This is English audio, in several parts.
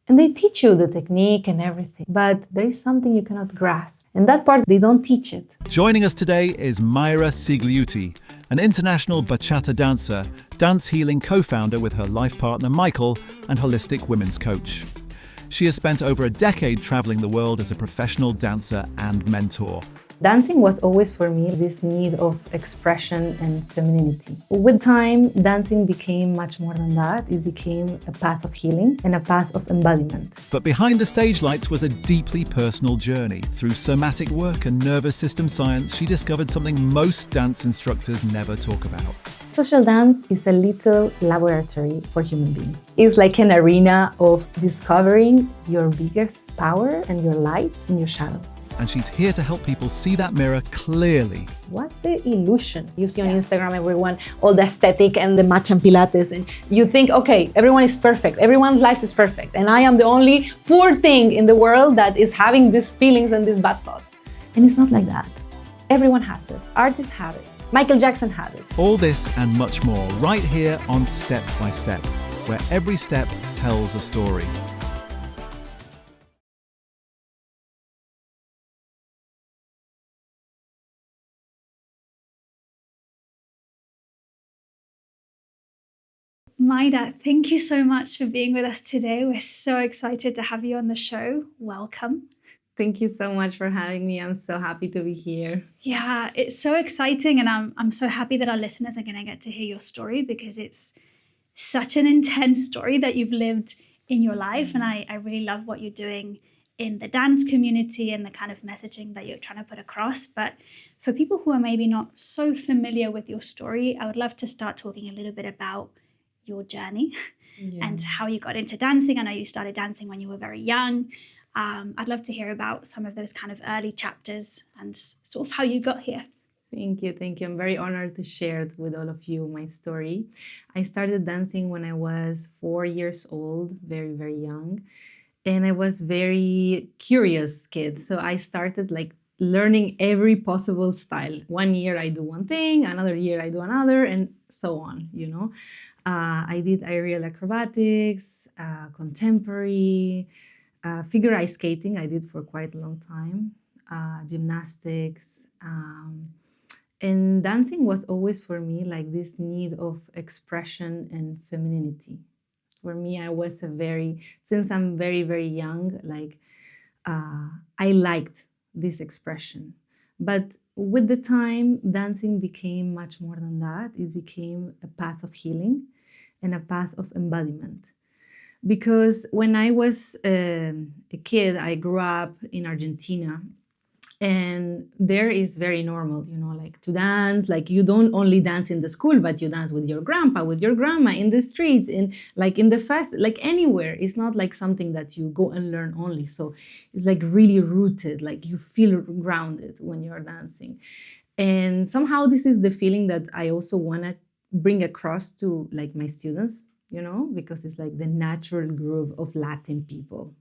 And they teach you the technique and everything, but there is something you cannot grasp. And that part, they don't teach it. Joining us today is Mayra Cigliuttii, an international bachata dancer, dance healing co-founder with her life partner Michael, and holistic women's coach. She has spent over a decade traveling the world as a professional dancer and mentor. Dancing was always for me this need of expression and femininity. With time, dancing became much more than that. It became a path of healing and a path of embodiment. But behind the stage lights was a deeply personal journey. Through somatic work and nervous system science, she discovered something most dance instructors never talk about. Social dance is a little laboratory for human beings. It's like an arena of discovering your biggest power and your light and your shadows. And she's here to help people see that mirror clearly. What's the illusion? You see on Instagram everyone, all the aesthetic and the matcha and pilates, and you think, okay, everyone is perfect, everyone's life is perfect, and I am the only poor thing in the world that is having these feelings and these bad thoughts. And it's not like that. Everyone has it. Artists have it. Michael Jackson had it. All this and much more right here on Step by Step, where every step tells a story. Mayra, thank you so much for being with us today. We're so excited to have you on the show. Welcome. Thank you so much for having me. I'm so happy to be here. Yeah, it's so exciting, and I'm so happy that our listeners are going to get to hear your story, because it's such an intense story that you've lived in your life, and I really love what you're doing in the dance community and the kind of messaging that you're trying to put across. But for people who are maybe not so familiar with your story, I would love to start talking a little bit about your journey and how you got into dancing. I know you started dancing when you were very young. I'd love to hear about some of those kind of early chapters and sort of how you got here. Thank you. I'm very honored to share with all of you my story. I started dancing when I was 4 years old, very, very young. And I was very curious kid. So I started learning every possible style. 1 year I do one thing, another year I do another, and so on, I did aerial acrobatics, contemporary, figure ice skating I did for quite a long time, gymnastics, and dancing was always for me like this need of expression and femininity. For me, since I'm very, very young, I liked this expression. But with the time, dancing became much more than that. It became a path of healing and a path of embodiment. Because when I was a kid, I grew up in Argentina, and there is very normal, to dance. You don't only dance in the school, but you dance with your grandpa, with your grandma, in the street, in the fest, anywhere. It's not something that you go and learn only. So it's really rooted, you feel grounded when you're dancing. And somehow this is the feeling that I also want to bring across to my students, because it's the natural groove of Latin people,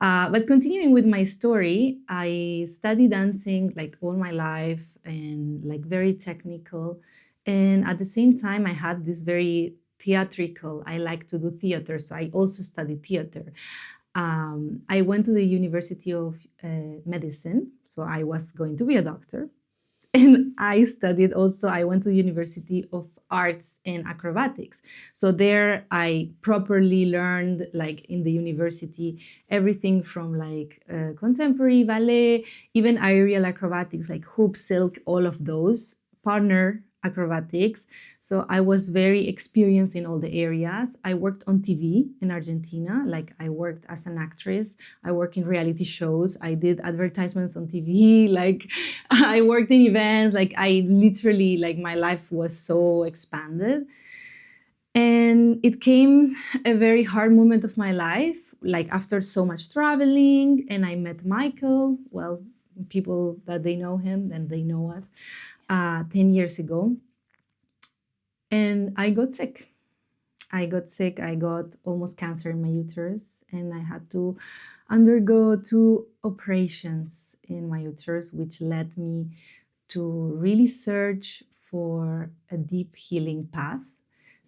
But continuing with my story, I studied dancing all my life, and very technical. And at the same time, I had this very theatrical, I like to do theater. So I also studied theater. I went to the University of Medicine. So I was going to be a doctor. And I went to the University of Arts and Acrobatics. So there I properly learned, in the university, everything from contemporary ballet, even aerial acrobatics, hoop, silk, all of those, partner acrobatics. So I was very experienced in all the areas. I worked on TV in Argentina. I worked as an actress. I worked in reality shows. I did advertisements on TV. I worked in events. I literally, my life was so expanded. And it came a very hard moment of my life, after so much traveling, and I met Michael. Well, people that they know him, then they know us. 10 years ago, and I got sick. I got almost cancer in my uterus, and I had to undergo 2 operations in my uterus, which led me to really search for a deep healing path.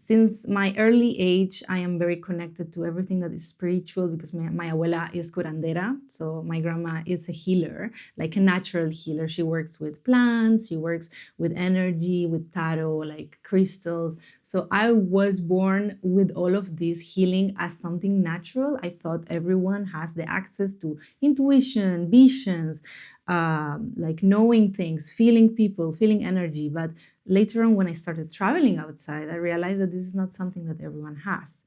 Since my early age, I am very connected to everything that is spiritual because my abuela is curandera. So my grandma is a healer, like a natural healer. She works with plants, she works with energy, with tarot, like crystals. So I was born with all of this healing as something natural. I thought everyone has the access to intuition, visions, like knowing things, feeling people, feeling energy. But later on, when I started traveling outside, I realized that this is not something that everyone has.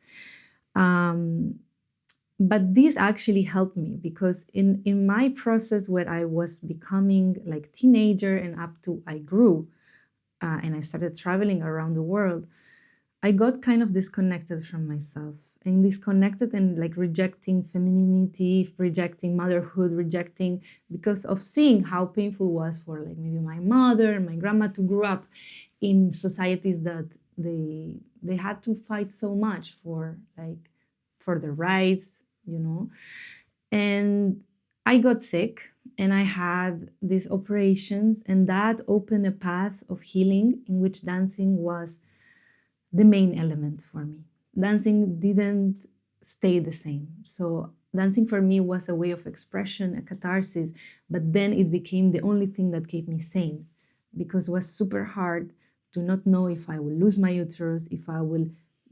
But this actually helped me because in my process where I was becoming like teenager and up to I grew and I started traveling around the world, I got kind of disconnected from myself and disconnected and like rejecting femininity, rejecting motherhood, rejecting because of seeing how painful it was for like maybe my mother and my grandma to grow up in societies that they had to fight so much for like for their rights, you know. And I got sick and I had these operations, and that opened a path of healing in which dancing was the main element for me. Dancing didn't stay the same. So dancing for me was a way of expression, a catharsis, but then it became the only thing that kept me sane because it was super hard to not know if I will lose my uterus, if I will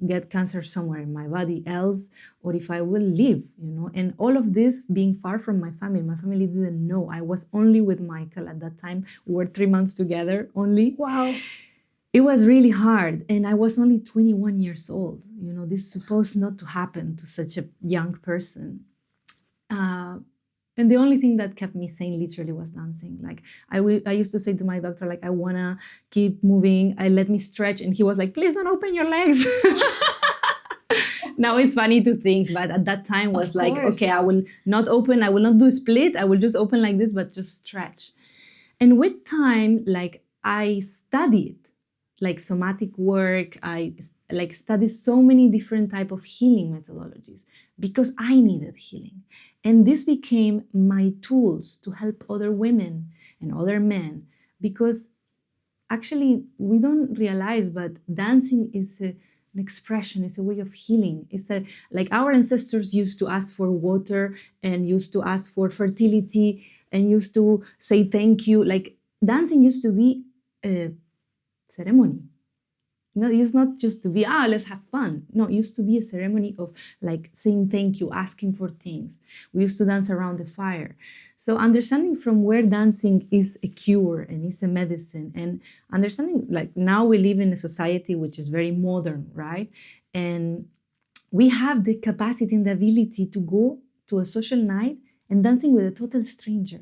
get cancer somewhere in my body else, or if I will live, you know. And all of this being far from my family didn't know. I was only with Michael at that time. We were 3 months together only. Wow. It was really hard, and I was only 21 years old. You know, this is supposed not to happen to such a young person. And the only thing that kept me sane literally was dancing. Like I used to say to my doctor, like, I wanna keep moving. I let me stretch, and he was like, please don't open your legs. Now it's funny to think, but at that time was like, okay, I will not open. I will not do split. I will just open like this, but just stretch. And with time, like I studied like somatic work. I like studied so many different type of healing methodologies because I needed healing. And this became my tools to help other women and other men, because actually we don't realize, but dancing is an expression, it's a way of healing. It's a, like our ancestors used to ask for water and used to ask for fertility and used to say thank you. Like dancing used to be a ceremony. No, it used not just to be, let's have fun. No, it used to be a ceremony of like saying thank you, asking for things. We used to dance around the fire. So understanding from where dancing is a cure and is a medicine, and understanding like now we live in a society which is very modern, right? And we have the capacity and the ability to go to a social night and dancing with a total stranger.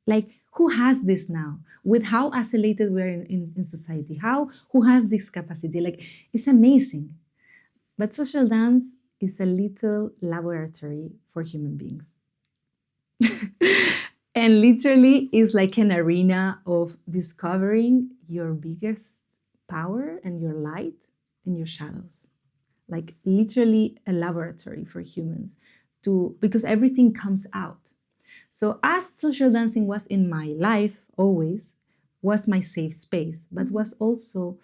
Like, who has this now? With how isolated we are in society, who has this capacity? Like, it's amazing. But social dance is a little laboratory for human beings. And literally is like an arena of discovering your biggest power and your light and your shadows. Like literally a laboratory for humans because everything comes out. So as social dancing was in my life always, was my safe space, but was also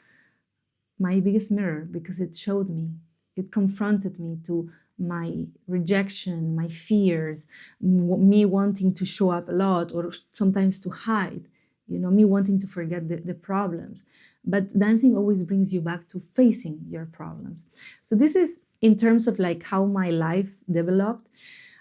my biggest mirror because it showed me, it confronted me to my rejection, my fears, me wanting to show up a lot or sometimes to hide, you know, me wanting to forget the problems. But dancing always brings you back to facing your problems. So this is in terms of like how my life developed.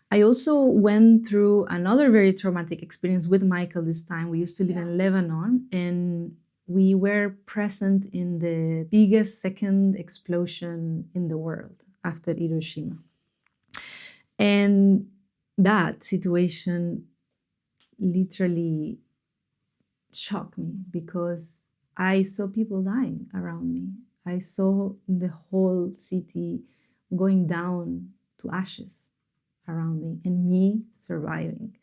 I also went through another very traumatic experience with Michael this time. We used to live in Lebanon, and we were present in the biggest second explosion in the world after Hiroshima. And that situation literally shocked me because I saw people dying around me. I saw the whole city going down to ashes around me and me surviving.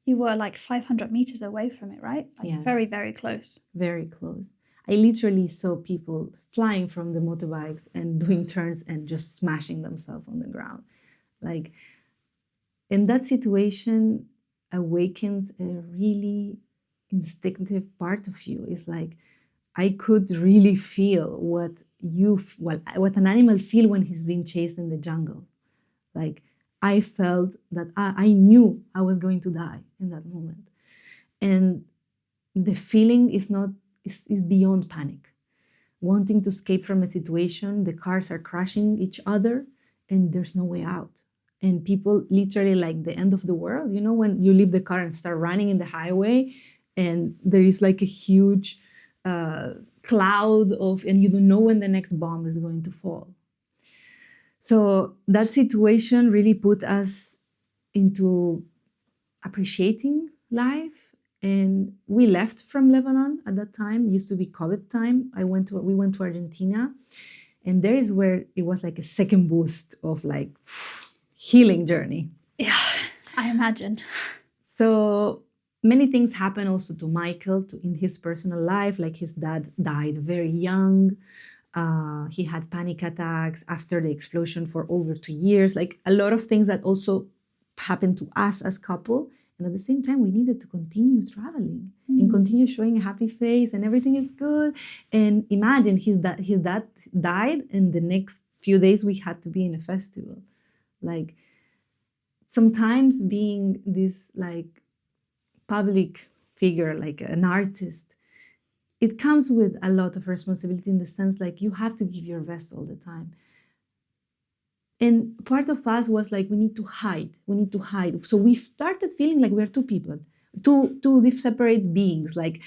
You were like 500 meters away from it, right? Like Yes. very, very close. Very close. I literally saw people flying from the motorbikes and doing turns and just smashing themselves on the ground. Like, in that situation awakens a really instinctive part of you. It's like, I could really feel what an animal feel when he's being chased in the jungle. Like I felt that I knew I was going to die in that moment. And the feeling is beyond panic. Wanting to escape from a situation, the cars are crashing each other and there's no way out. And people literally like the end of the world, you know, when you leave the car and start running in the highway and there is like a huge cloud of, and you don't know when the next bomb is going to fall. So that situation really put us into appreciating life. And we left from Lebanon at that time. It used to be COVID time. We went to Argentina. And there is where it was like a second boost of like healing journey. Yeah, I imagine. So many things happen also to Michael in his personal life. Like his dad died very young. He had panic attacks after the explosion for over 2 years. Like a lot of things that also happened to us as couple. And at the same time, we needed to continue traveling and continue showing a happy face and everything is good. And imagine his dad died and the next few days we had to be in a festival. Like sometimes being this like public figure, like an artist, it comes with a lot of responsibility in the sense like you have to give your best all the time. And part of us was like, we need to hide. So we started feeling like we're two people, two separate beings. Like,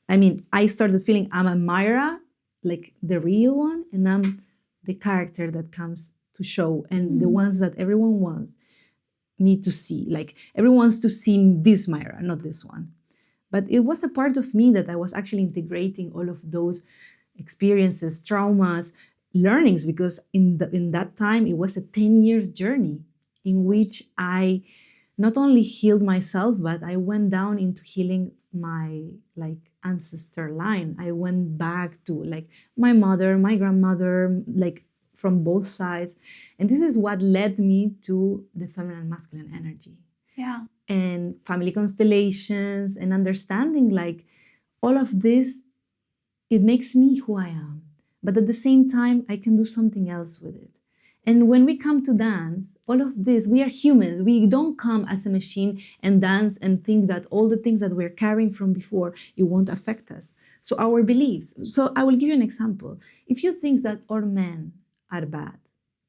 I mean, I started feeling I'm a Mayra, like the real one, and I'm the character that comes to show and the ones that everyone wants me to see. Like everyone wants to see this Mayra, not this one. But it was a part of me that I was actually integrating all of those experiences, traumas, learnings, because in that time it was a 10-year journey in which I not only healed myself, but I went down into healing my like ancestor line. I went back to like my mother, my grandmother, like from both sides. And this is what led me to the feminine and masculine energy. Yeah. And family constellations and understanding like all of this, it makes me who I am. But at the same time, I can do something else with it. And when we come to dance, all of this, we are humans. We don't come as a machine and dance and think that all the things that we're carrying from before, it won't affect us. So our beliefs. So I will give you an example. If you think that all men are bad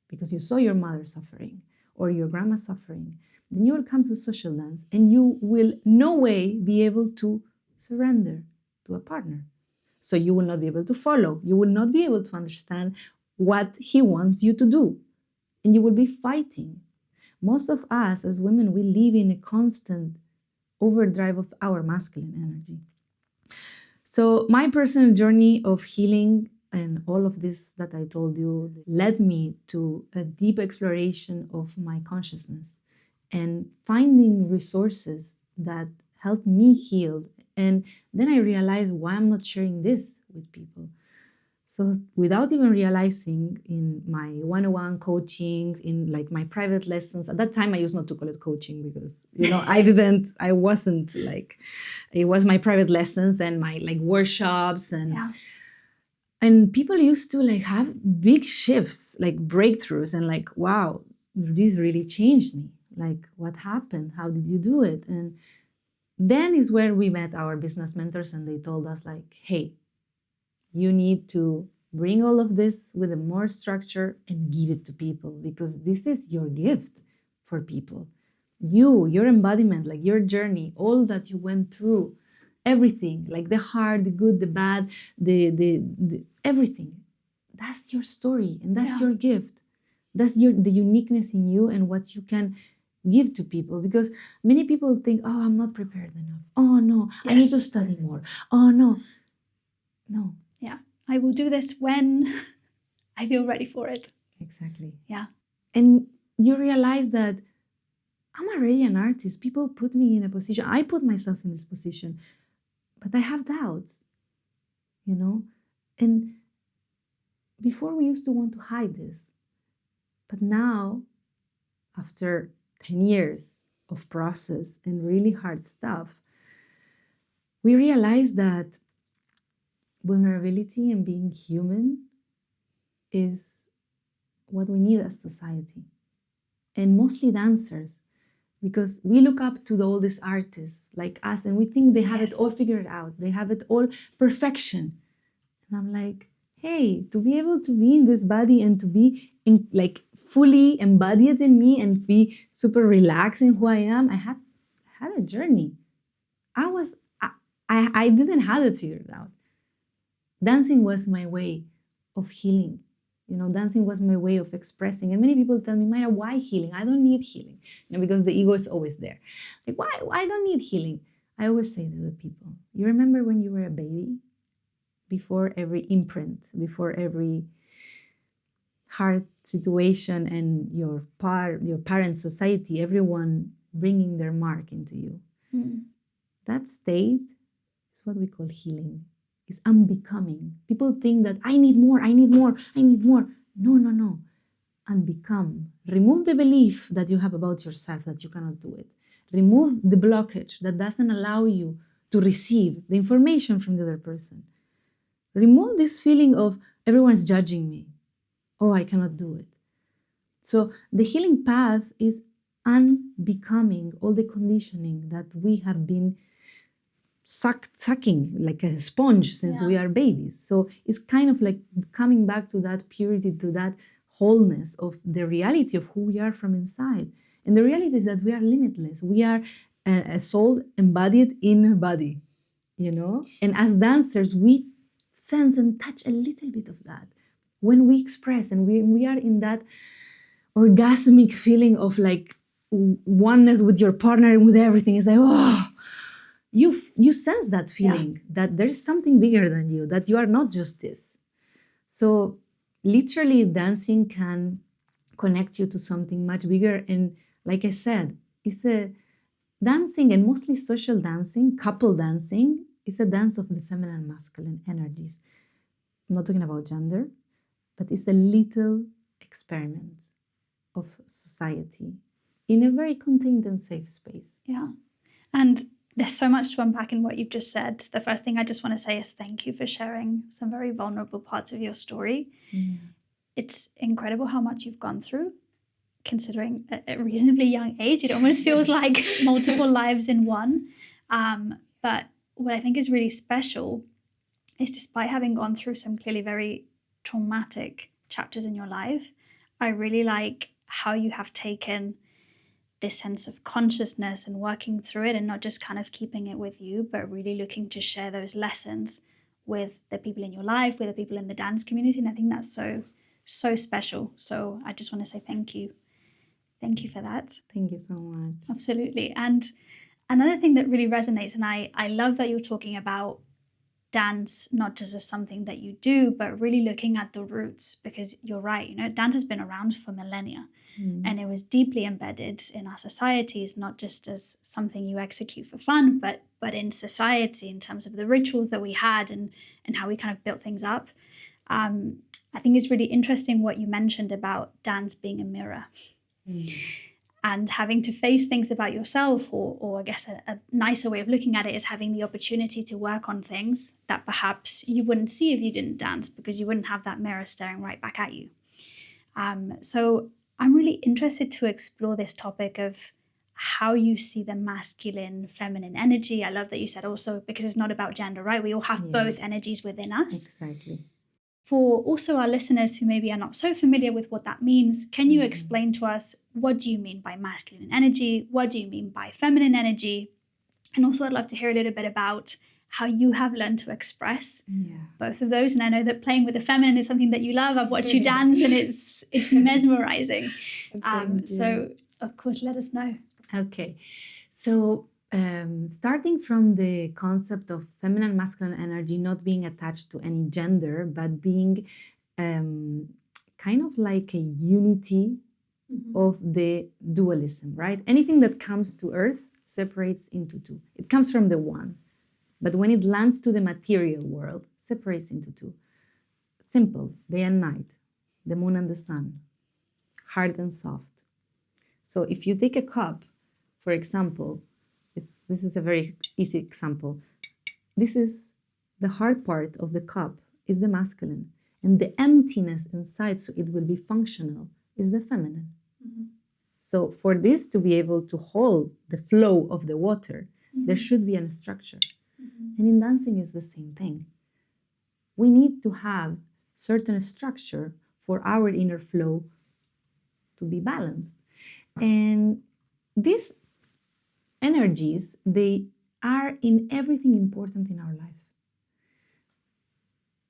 because you saw your mother suffering or your grandma suffering, then you will come to social dance and you will no way be able to surrender to a partner. So you will not be able to follow. You will not be able to understand what he wants you to do. And you will be fighting. Most of us as women, we live in a constant overdrive of our masculine energy. So my personal journey of healing and all of this that I told you led me to a deep exploration of my consciousness and finding resources that helped me heal. And then I realized why I'm not sharing this with people. So without even realizing, in my one-on-one coachings, in like my private lessons, at that time I used not to call it coaching because, you know, I wasn't like, it was my private lessons and my like workshops and people used to like have big shifts, like breakthroughs and like, wow, this really changed me. Like what happened? How did you do it? And then is where we met our business mentors and they told us like, hey, you need to bring all of this with a more structure and give it to people because this is your gift for people. Your embodiment, like your journey, all that you went through, everything, like the hard, the good, the bad, the everything. That's your story and that's your gift. That's the uniqueness in you and what you can give to people, because many people think, oh, I'm not prepared enough. Oh no, I need to study more. Oh no. Yeah, I will do this when I feel ready for it. Exactly. Yeah. And you realize that I'm already an artist. People put me in a position. I put myself in this position, but I have doubts, you know? And before we used to want to hide this, but now, after 10 years of process and really hard stuff, we realize that vulnerability and being human is what we need as society. And mostly dancers, because we look up to all these artists like us and we think they have it all figured out. They have it all perfection. And I'm like, hey, to be able to be in this body and to be like fully embodied in me and be super relaxed in who I am, I had a journey. I didn't have it figured out. Dancing was my way of healing. Dancing was my way of expressing. And many people tell me, Mayra, why healing? I don't need healing. Because the ego is always there. Like, why? I don't need healing. I always say to the people, you remember when you were a baby? Before every imprint, before every hard situation and your parents, society, everyone bringing their mark into you. That state is what we call healing. It's unbecoming. People think that I need more. No. Unbecome. Remove the belief that you have about yourself that you cannot do it. Remove the blockage that doesn't allow you to receive the information from the other person. Remove this feeling of everyone's judging me. Oh, I cannot do it. So the healing path is unbecoming all the conditioning that we have been sucking like a sponge since we are babies. So it's kind of like coming back to that purity, to that wholeness of the reality of who we are from inside. And the reality is that we are limitless. We are a soul embodied in a body, And as dancers, we sense and touch a little bit of that when we express and we are in that orgasmic feeling of like oneness with your partner and with everything. It's like, oh, you sense that feeling that there's something bigger than you, that you are not just this. So literally dancing can connect you to something much bigger. And like I said, it's a dancing, and mostly social dancing, couple dancing, is a dance of the feminine and masculine energies. I'm not talking about gender, but it's a little experiment of society in a very contained and safe space. Yeah. And there's so much to unpack in what you've just said. The first thing I just want to say is thank you for sharing some very vulnerable parts of your story. Yeah. It's incredible how much you've gone through, considering a reasonably young age. It almost feels like multiple lives in one. But what I think is really special is, despite having gone through some clearly very traumatic chapters in your life, I really like how you have taken this sense of consciousness and working through it, and not just kind of keeping it with you, but really looking to share those lessons with the people in your life, with the people in the dance community. And I think that's so special. So I just want to say thank you. Thank you for that. Thank you so much. Absolutely. And another thing that really resonates, and I love that you're talking about dance not just as something that you do, but really looking at the roots, because you're right, dance has been around for millennia. And it was deeply embedded in our societies, not just as something you execute for fun, but in society, in terms of the rituals that we had and how we kind of built things up. I think it's really interesting what you mentioned about dance being a mirror. And having to face things about yourself, or I guess a nicer way of looking at it is having the opportunity to work on things that perhaps you wouldn't see if you didn't dance, because you wouldn't have that mirror staring right back at you. So I'm really interested to explore this topic of how you see the masculine, feminine energy. I love that you said also, because it's not about gender, right? We all have both energies within us. Exactly. For also our listeners who maybe are not so familiar with what that means, can you explain to us, what do you mean by masculine energy? What do you mean by feminine energy? And also I'd love to hear a little bit about how you have learned to express both of those. And I know that playing with the feminine is something that you love. I've watched you dance and it's mesmerizing. So of course, let us know. Okay. So starting from the concept of feminine, masculine energy not being attached to any gender, but being kind of like a unity of the dualism, right? Anything that comes to earth separates into two. It comes from the one. But when it lands to the material world, separates into two. Simple, day and night, the moon and the sun, hard and soft. So if you take a cup, for example, this is a very easy example. This is the hard part of the cup is the masculine, and the emptiness inside, so it will be functional, is the feminine. Mm-hmm. So for this to be able to hold the flow of the water, there should be a structure. Mm-hmm. And in dancing is the same thing. We need to have certain structure for our inner flow to be balanced. And these energies, they are in everything important in our life.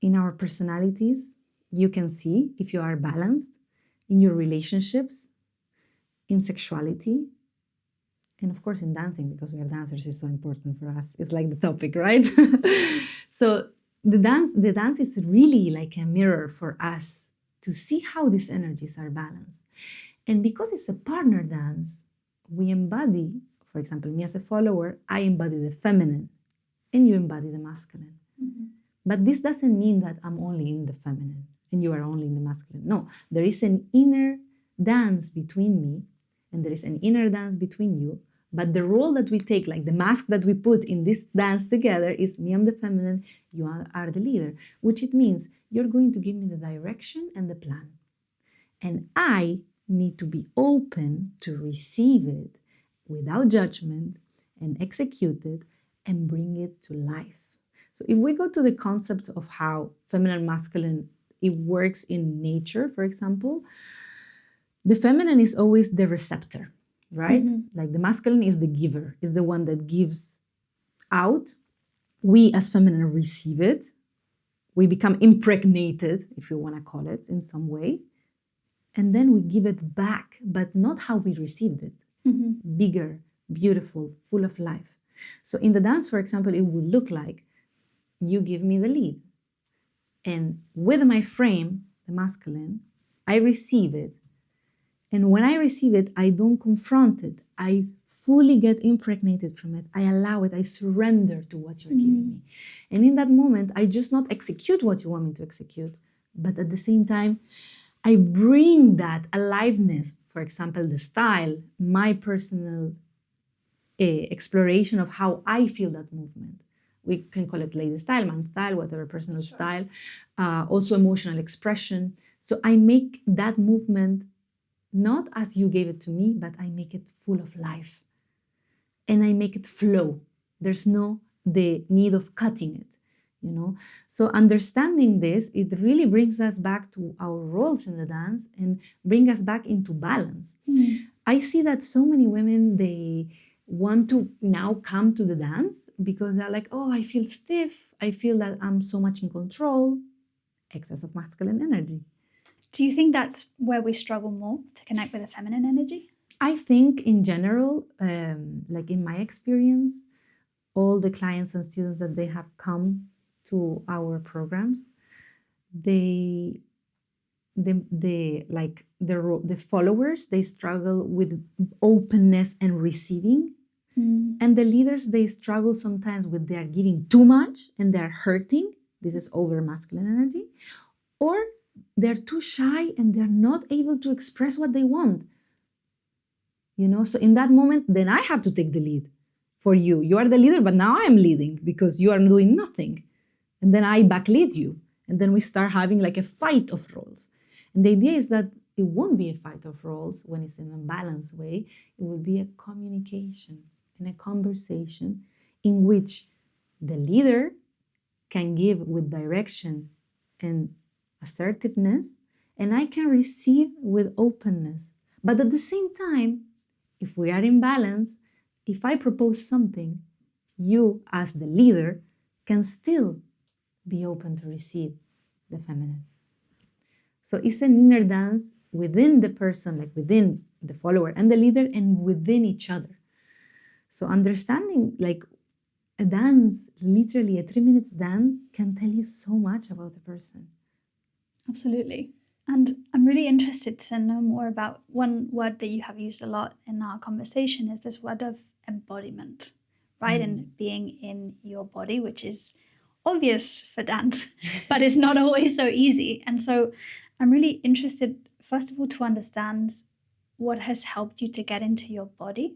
In our personalities, you can see if you are balanced, in your relationships, in sexuality, and of course in dancing, because we are dancers, is so important for us. It's like the topic, right? So the dance is really like a mirror for us to see how these energies are balanced. And because it's a partner dance, we embody, for example, me as a follower, I embody the feminine and you embody the masculine. Mm-hmm. But this doesn't mean that I'm only in the feminine and you are only in the masculine. No, there is an inner dance between me and there is an inner dance between you. But the role that we take, like the mask that we put in this dance together, is me, I'm the feminine, you are the leader, which it means you're going to give me the direction and the plan. And I need to be open to receive it without judgment and execute it and bring it to life. So if we go to the concept of how feminine, masculine, it works in nature, for example, the feminine is always the receptor, right? Mm-hmm. Like the masculine is the giver, is the one that gives out. We as feminine receive it. We become impregnated, if you want to call it, in some way. And then we give it back, but not how we received it. Mm-hmm. Bigger, beautiful, full of life. So in the dance, for example, it would look like you give me the lead. And with my frame, the masculine, I receive it. And when I receive it, I don't confront it. I fully get impregnated from it. I allow it. I surrender to what you're giving me. And in that moment, I just not execute what you want me to execute, but at the same time, I bring that aliveness, for example, the style, my personal exploration of how I feel that movement. We can call it lady style, man style, whatever, personal style. Also emotional expression. So I make that movement not as you gave it to me, but I make it full of life. And I make it flow. There's no the need of cutting it, you know. So understanding this, it really brings us back to our roles in the dance and bring us back into balance. Mm-hmm. I see that so many women, they want to now come to the dance because they're like, oh, I feel stiff. I feel that I'm so much in control. Excess of masculine energy. Do you think that's where we struggle more to connect with the feminine energy? I think in general, like in my experience, all the clients and students that they have come to our programs, the followers, they struggle with openness and receiving. Mm. And the leaders, they struggle sometimes with they are giving too much and they're hurting. This is over masculine energy. Or they're too shy and they're not able to express what they want. You know, so in that moment, then I have to take the lead for you. You are the leader, but now I am leading because you are doing nothing. And then I backlead you. And then we start having like a fight of roles. And the idea is that it won't be a fight of roles when it's in a balanced way. It will be a communication and a conversation in which the leader can give with direction and assertiveness, and I can receive with openness. But at the same time, if we are in balance, if I propose something, you as the leader can still be open to receive the feminine. So it's an inner dance within the person, like within the follower and the leader, and within each other. So understanding like a dance, literally a 3-minute dance, can tell you so much about a person. Absolutely. And I'm really interested to know more about one word that you have used a lot in our conversation is this word of embodiment, right? And being in your body, which is obvious for dance, but it's not always so easy. And so I'm really interested, first of all, to understand what has helped you to get into your body.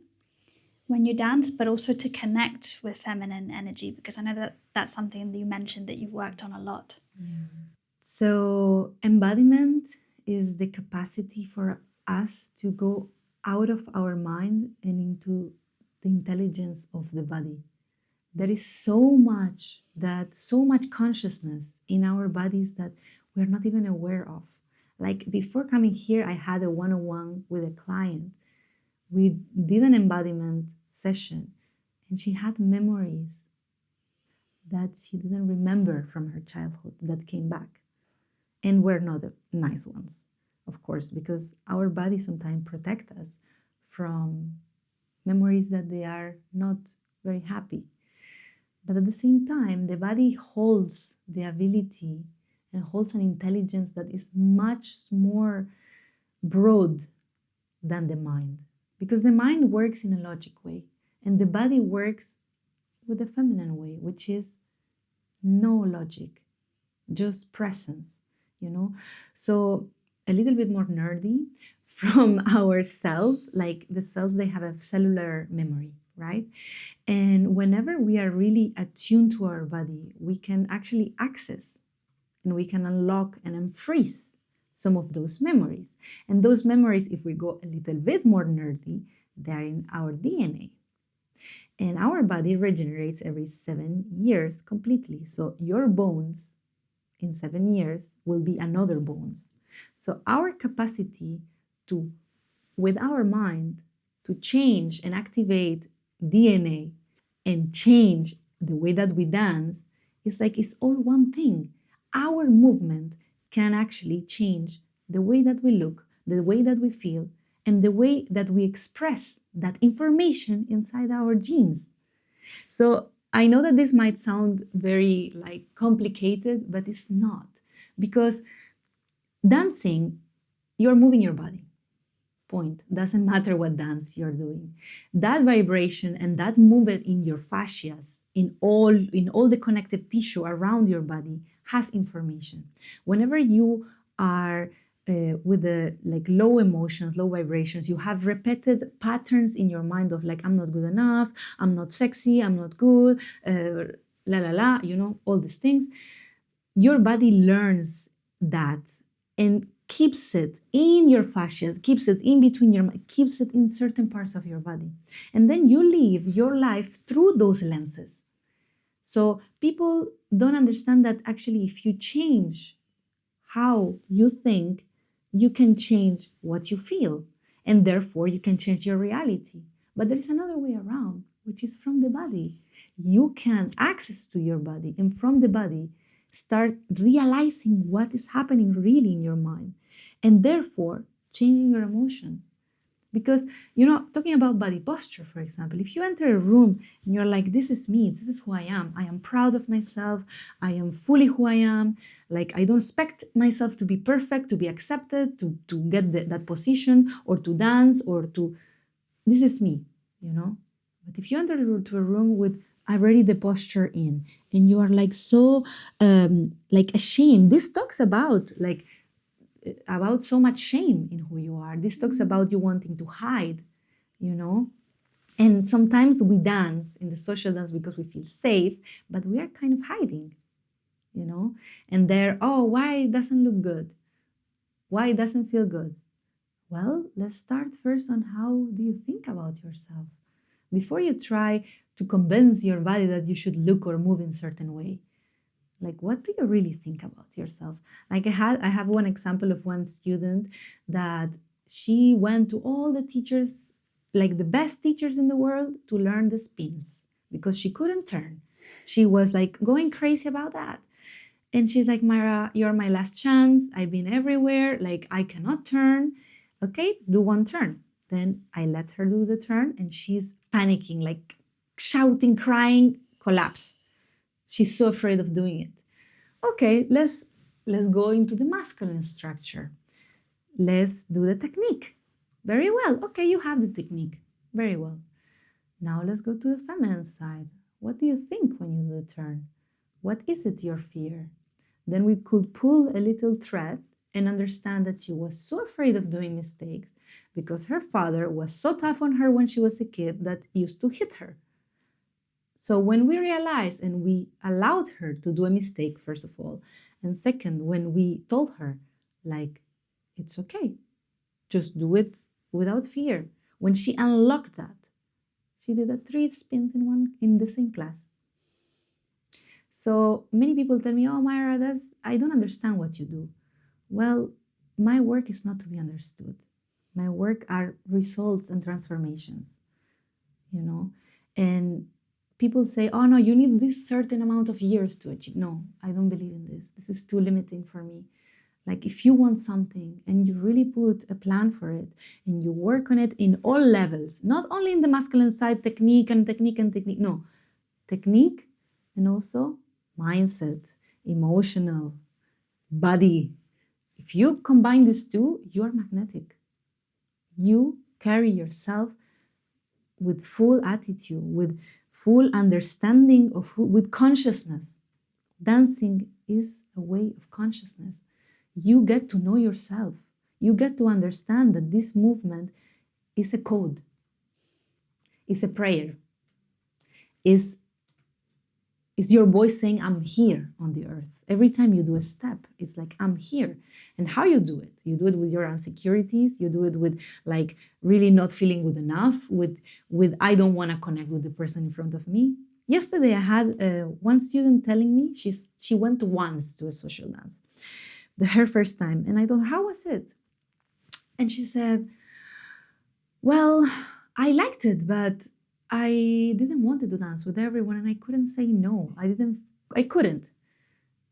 when you dance, but also to connect with feminine energy? Because I know that that's something that you mentioned that you've worked on a lot. Yeah. So, embodiment is the capacity for us to go out of our mind and into the intelligence of the body. There is so much consciousness in our bodies that we're not even aware of. Like before coming here, I had a one-on-one with a client. We did an embodiment session, and she had memories that she didn't remember from her childhood that came back, and were not the nice ones, of course, because our bodies sometimes protect us from memories that they are not very happy. But at the same time, the body holds the ability and holds an intelligence that is much more broad than the mind, because the mind works in a logic way and the body works with a feminine way, which is no logic, just presence, you know? So a little bit more nerdy from our cells, like the cells, they have a cellular memory, right? And whenever we are really attuned to our body, we can actually access and we can unlock and unfreeze some of those memories. And those memories, if we go a little bit more nerdy, they're in our DNA. And our body regenerates every 7 years completely. So your bones in 7 years will be another bones. So our capacity to, with our mind, to change and activate DNA and change the way that we dance is like it's all one thing. Our movement can actually change the way that we look, the way that we feel, and the way that we express that information inside our genes. So I know that this might sound very like complicated, but it's not, because dancing, you're moving your body. Point. Doesn't matter what dance you're doing. That vibration and that movement in your fascias, in all the connective tissue around your body has information. Whenever you are with the like low emotions, low vibrations, you have repeated patterns in your mind of like, I'm not good enough, I'm not sexy, I'm not good, la la la, you know, all these things. Your body learns that and keeps it in your fascias, keeps it in between your, keeps it in certain parts of your body. And then you live your life through those lenses. So people don't understand that actually if you change how you think, you can change what you feel. And therefore you can change your reality. But there is another way around, which is from the body. You can access to your body, and from the body, start realizing what is happening really in your mind, and therefore changing your emotions. Because, you know, talking about body posture, for example, if you enter a room and you're like, this is me, this is who I am proud of myself, I am fully who I am, like I don't expect myself to be perfect, to be accepted, to get that position, or to dance, or to, this is me, you know. But if you enter to a room with already the posture in, and you are like so like ashamed, this talks about like about so much shame in who you are. This talks about you wanting to hide, you know. And sometimes we dance in the social dance because we feel safe, but we are kind of hiding, you know. And there, oh, why it doesn't look good, why it doesn't feel good. Well, let's start first on how do you think about yourself before you try to convince your body that you should look or move in a certain way. Like, what do you really think about yourself? Like I have one example of one student that she went to all the teachers, like the best teachers in the world, to learn the spins because she couldn't turn. She was like going crazy about that. And she's like, Mayra, you're my last chance. I've been everywhere. Like, I cannot turn. Okay, do one turn. Then I let her do the turn and she's panicking, like shouting, crying, collapse. She's so afraid of doing it. Okay, let's go into the masculine structure. Let's do the technique. Very well. Okay, you have the technique. Very well. Now let's go to the feminine side. What do you think when you do the turn? What is it your fear? Then we could pull a little thread and understand that she was so afraid of doing mistakes because her father was so tough on her when she was a kid that he used to hit her. So when we realized and we allowed her to do a mistake, first of all, and second, when we told her, like, it's okay, just do it without fear. When she unlocked that, she did 3 spins in the same class. So many people tell me, oh, Mayra, I don't understand what you do. Well, my work is not to be understood. My work are results and transformations, and people say, oh no, you need this certain amount of years to achieve. No, I don't believe in this. This is too limiting for me. Like, if you want something and you really put a plan for it and you work on it in all levels, not only in the masculine side, technique, no, technique and also mindset, emotional, body. If you combine these two, you're magnetic. You carry yourself with full attitude, with full understanding with consciousness. Dancing is a way of consciousness. You get to know yourself. You get to understand that this movement is a code, is a prayer, is your voice saying, I'm here on the earth. Every time you do a step, it's like, I'm here. And how you do it? You do it with your insecurities. You do it with like really not feeling good enough, with I don't want to connect with the person in front of me. Yesterday, I had one student telling me she went once to a social dance, her first time. And I told her, how was it? And she said, well, I liked it, but I didn't want to dance with everyone and I couldn't say no. I couldn't.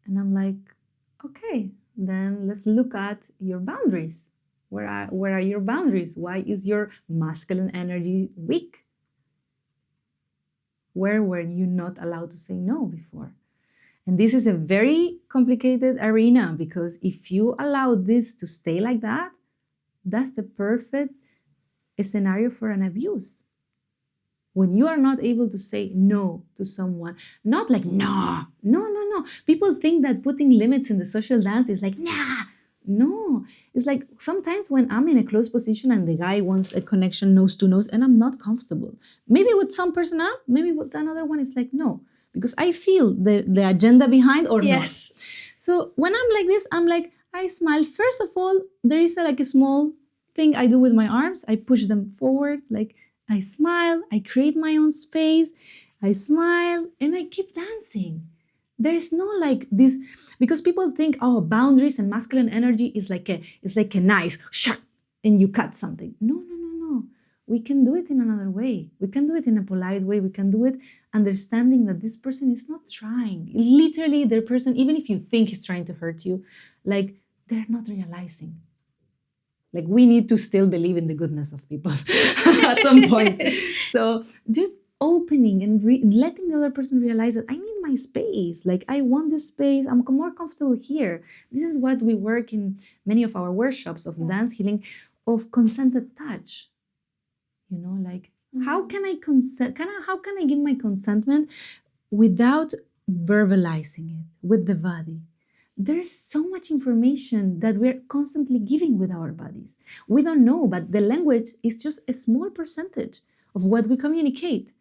And I'm like, okay, then let's look at your boundaries. Where are your boundaries? Why is your masculine energy weak? Where were you not allowed to say no before? And this is a very complicated arena, because if you allow this to stay like that, that's the perfect scenario for an abuse. When you are not able to say no to someone, not like, no. People think that putting limits in the social dance is like, nah. No, it's like sometimes when I'm in a close position and the guy wants a connection nose to nose and I'm not comfortable. Maybe with some person up, maybe with another one, it's like, no, because I feel the agenda behind or not. So when I'm like this, I'm like, I smile. First of all, there is like a small thing I do with my arms. I push them forward, like I smile, I create my own space, I smile, and I keep dancing. There is no like this, because people think, oh, boundaries and masculine energy is like a knife, sharp, and you cut something. No. We can do it in another way. We can do it in a polite way. We can do it understanding that this person is not trying. Literally, their person, even if you think he's trying to hurt you, like they're not realizing. Like, we need to still believe in the goodness of people at some point. So just opening and letting the other person realize that I need my space. Like, I want this space. I'm more comfortable here. This is what we work in many of our workshops of dance healing, of consented touch. Like, how can I consent? How can I give my consentment without verbalizing it with the body? There's so much information that we're constantly giving with our bodies. We don't know, but the language is just a small percentage of what we communicate.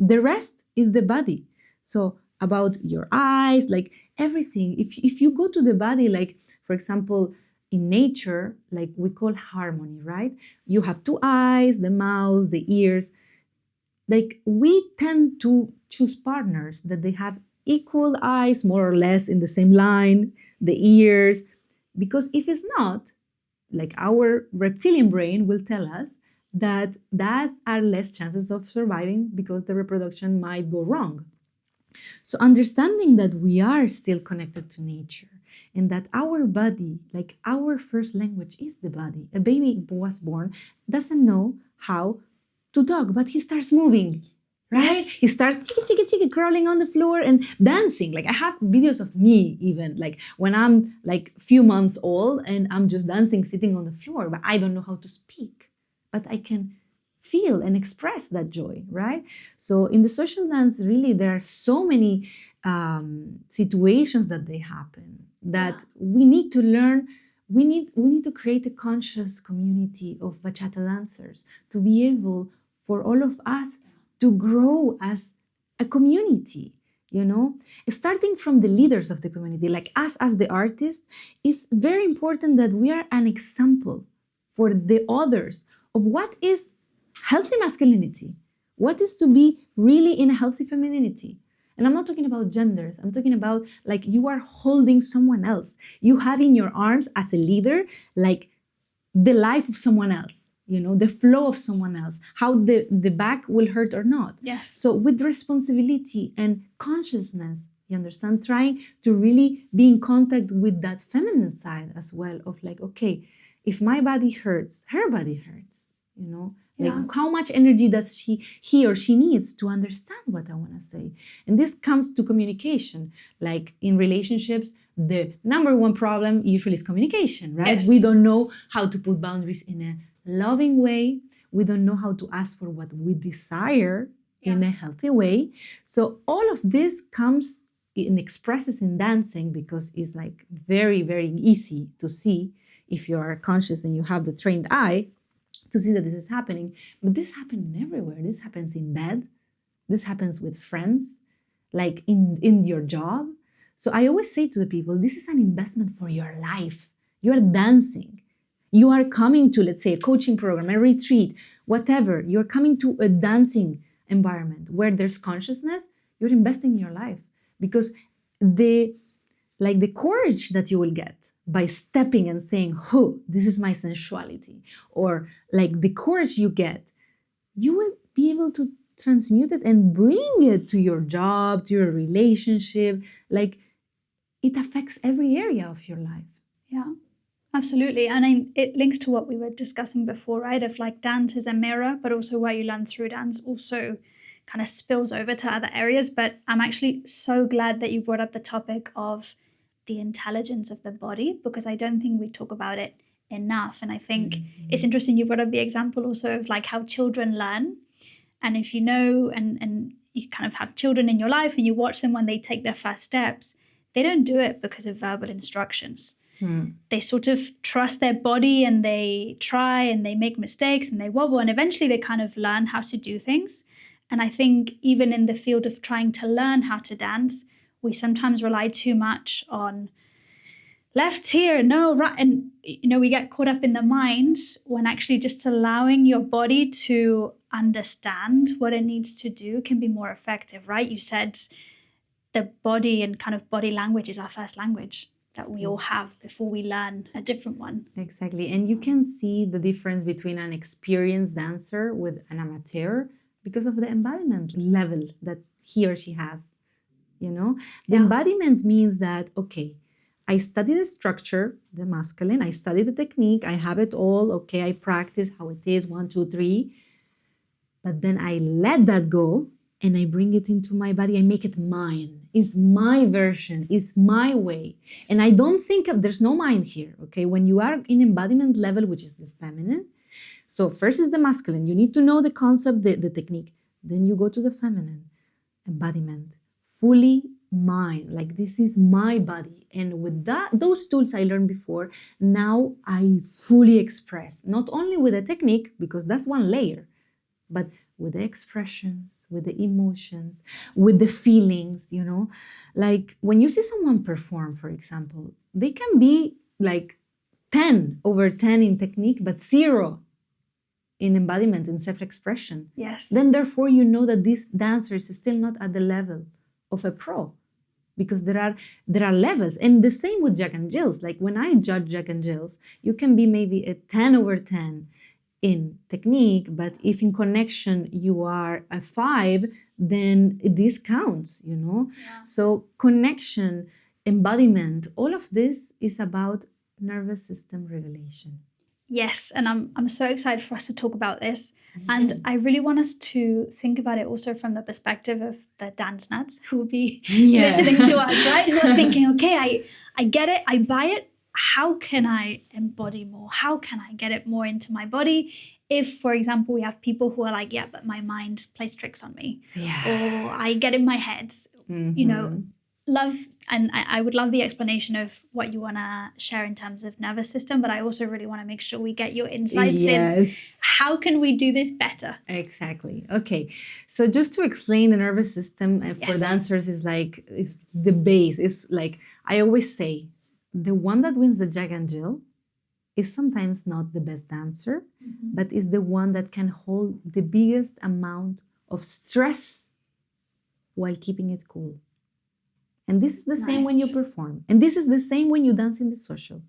The rest is the body. So about your eyes, like everything. If you go to the body, like, for example, in nature, like we call harmony, right? You have 2 eyes, the mouth, the ears. Like, we tend to choose partners that they have equal eyes, more or less in the same line, the ears, because if it's not, like, our reptilian brain will tell us that are less chances of surviving because the reproduction might go wrong. So understanding that we are still connected to nature and that our body, like our first language is the body. A baby was born, doesn't know how to talk, but he starts moving. Right? Yes. He starts chiki, crawling on the floor and dancing. Like, I have videos of me even, like when I'm like few months old and I'm just dancing, sitting on the floor, but I don't know how to speak, but I can feel and express that joy, right? So in the social dance, really, there are so many situations that they happen that we need to learn we need to create a conscious community of bachata dancers to be able for all of us to grow as a community, starting from the leaders of the community, like us as the artists. It's very important that we are an example for the others of what is healthy masculinity, what is to be really in a healthy femininity. And I'm not talking about genders. I'm talking about like you are holding someone else. You have in your arms as a leader, like the life of someone else, the flow of someone else, how the back will hurt or not. Yes. So with responsibility and consciousness, you understand, trying to really be in contact with that feminine side as well of like, okay, if my body hurts, her body hurts, like how much energy does he or she needs to understand what I want to say. And this comes to communication. Like in relationships, the number one problem usually is communication, right? Yes. We don't know how to put boundaries in a loving way. We don't know how to ask for what we desire in a healthy way. So all of this comes and expresses in dancing because it's like very, very easy to see if you are conscious and you have the trained eye to see that this is happening. But this happens everywhere. This happens in bed. This happens with friends, like in your job. So I always say to the people, this is an investment for your life. You are dancing. You are coming to, let's say, a coaching program, a retreat, whatever. You're coming to a dancing environment where there's consciousness. You're investing in your life because the courage that you will get by stepping and saying, oh, this is my sensuality, or like the courage you get, you will be able to transmute it and bring it to your job, to your relationship. Like it affects every area of your life. Yeah, absolutely. And it links to what we were discussing before, right? Of like dance is a mirror, but also what you learn through dance also kind of spills over to other areas. But I'm actually so glad that you brought up the topic of the intelligence of the body, because I don't think we talk about it enough. And I think it's interesting you brought up the example also of like how children learn. And if you know, and you kind of have children in your life and you watch them when they take their first steps, they don't do it because of verbal instructions. They sort of trust their body and they try and they make mistakes and they wobble and eventually they kind of learn how to do things. And I think even in the field of trying to learn how to dance, we sometimes rely too much on left here, no, right. And, we get caught up in the minds when actually just allowing your body to understand what it needs to do can be more effective, right? You said the body and kind of body language is our first language that we all have before we learn a different one. Exactly. And you can see the difference between an experienced dancer with an amateur because of the embodiment level that he or she has. The embodiment means that, okay, I study the structure, the masculine, I study the technique, I have it all, okay, I practice how it is, 1, 2, 3. But then I let that go and I bring it into my body, I make it mine. It's my version, it's my way. And I don't think there's no mind here, okay? When you are in embodiment level, which is the feminine, so first is the masculine, you need to know the concept, the technique. Then you go to the feminine, embodiment. Fully mine, like this is my body. And with those tools I learned before, now I fully express, not only with the technique, because that's one layer, but with the expressions, with the emotions, with the feelings, Like when you see someone perform, for example, they can be like 10 over 10 in technique, but 0 in embodiment, in self-expression. Yes. Then therefore you know that this dancer is still not at the level of a pro, because there are levels. And the same with Jack and Jills. Like when I judge Jack and Jills, you can be maybe a 10 over 10 in technique, but if in connection you are a 5, then this counts, So connection, embodiment, all of this is about nervous system regulation. Yes, and I'm so excited for us to talk about this. And I really want us to think about it also from the perspective of the dance nuts who will be listening to us, right? Who are thinking, okay, I get it, I buy it. How can I embody more? How can I get it more into my body? If, for example, we have people who are like, but my mind plays tricks on me. Yeah. Or I get in my head, love, and I would love the explanation of what you want to share in terms of nervous system, but I also really want to make sure we get your insights in Yes. how can we do this better? Exactly. Okay. So just to explain the nervous system for Yes. dancers is like, it's the base. It's like, I always say, the one that wins the Jack and Jill is sometimes not the best dancer, but is the one that can hold the biggest amount of stress while keeping it cool. And this is the same when you Nice. perform. And this is the same when you dance in the social.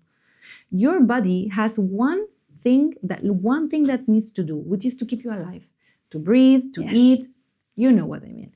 Your body has one thing that needs to do, which is to keep you alive, to breathe, to Yes. eat. You know what I mean.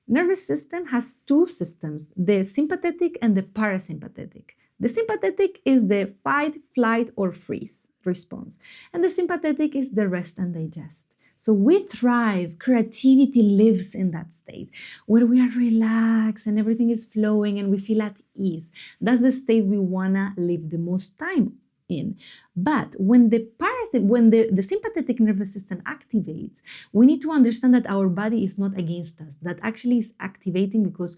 Nervous system has two systems, the sympathetic and the parasympathetic. The sympathetic is the fight, flight, or freeze response. And the sympathetic is the rest and digest. So we thrive, creativity lives in that state where we are relaxed and everything is flowing and we feel at ease. That's the state we wanna live the most time in. But when the sympathetic nervous system activates, we need to understand that our body is not against us, that actually is activating because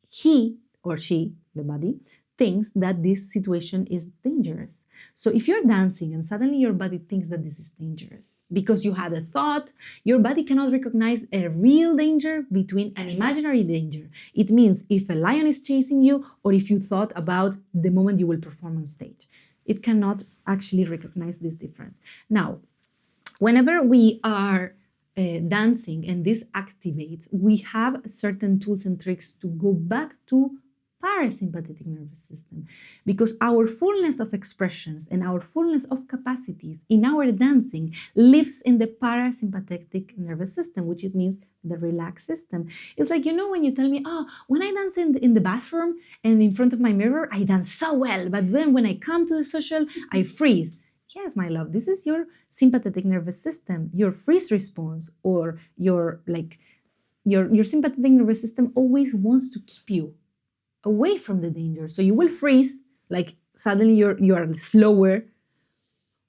he or she, the body, thinks that this situation is dangerous. So if you're dancing and suddenly your body thinks that this is dangerous because you had a thought, your body cannot recognize a real danger between an imaginary danger. It means if a lion is chasing you or if you thought about the moment you will perform on stage. It cannot actually recognize this difference. Now, whenever we are dancing and this activates, we have certain tools and tricks to go back to parasympathetic nervous system, because our fullness of expressions and our fullness of capacities in our dancing lives in the parasympathetic nervous system, which it means the relaxed system. It's like, when you tell me, when I dance in the bathroom and in front of my mirror, I dance so well, but then when I come to the social, I freeze. Yes, my love, this is your sympathetic nervous system, your freeze response, or your sympathetic nervous system always wants to keep you away from the danger. So you will freeze, like suddenly you are slower,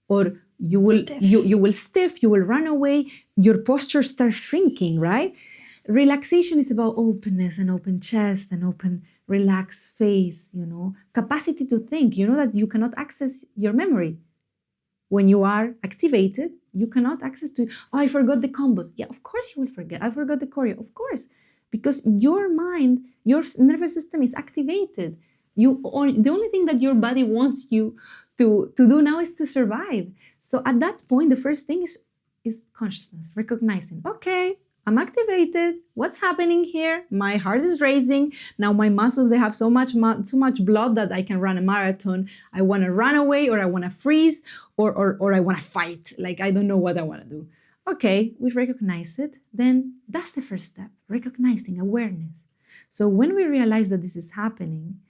or you will Stiff. you will stiff, you will run away, your posture starts shrinking, right? Relaxation is about openness and open chest and open relaxed face, capacity to think. You know that you cannot access your memory. When you are activated, you cannot access to, I forgot the combos. Yeah, of course you will forget. I forgot the choreo, of course. Because your mind, your nervous system is activated. The only thing that your body wants you to do now is to survive. So at that point, the first thing is consciousness, recognizing, okay, I'm activated. What's happening here? My heart is racing. Now my muscles, they have so much blood that I can run a marathon. I want to run away, or I want to freeze, or I want to fight. Like, I don't know what I want to do. Okay, we recognize it. Then that's the first step, recognizing awareness. So when we realize that this is happening,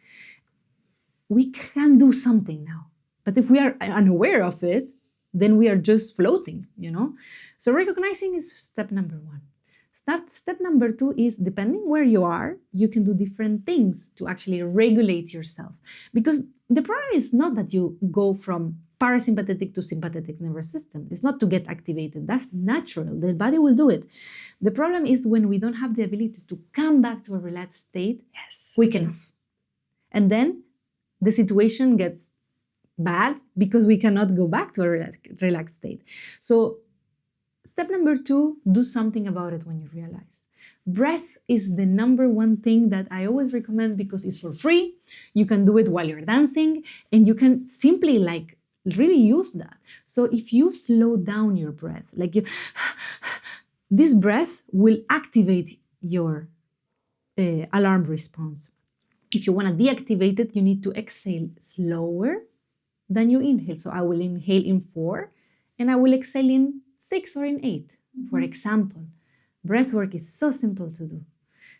we can do something now. But if we are unaware of it, then we are just floating, So recognizing is step number one. Step number two is, depending where you are, you can do different things to actually regulate yourself. Because the problem is not that you go from parasympathetic to sympathetic nervous system. It's not to get activated. That's natural. The body will do it. The problem is when we don't have the ability to come back to a relaxed state quick enough. And then the situation gets bad because we cannot go back to a relaxed state. So step number two, do something about it when you realize. Breath is the number one thing that I always recommend because it's for free. You can do it while you're dancing, and you can simply really use that. So if you slow down your breath, this breath will activate your alarm response. If you want to deactivate it, you need to exhale slower than you inhale. So I will inhale in 4 and I will exhale in 6 or in 8, for example. Breath work is so simple to do.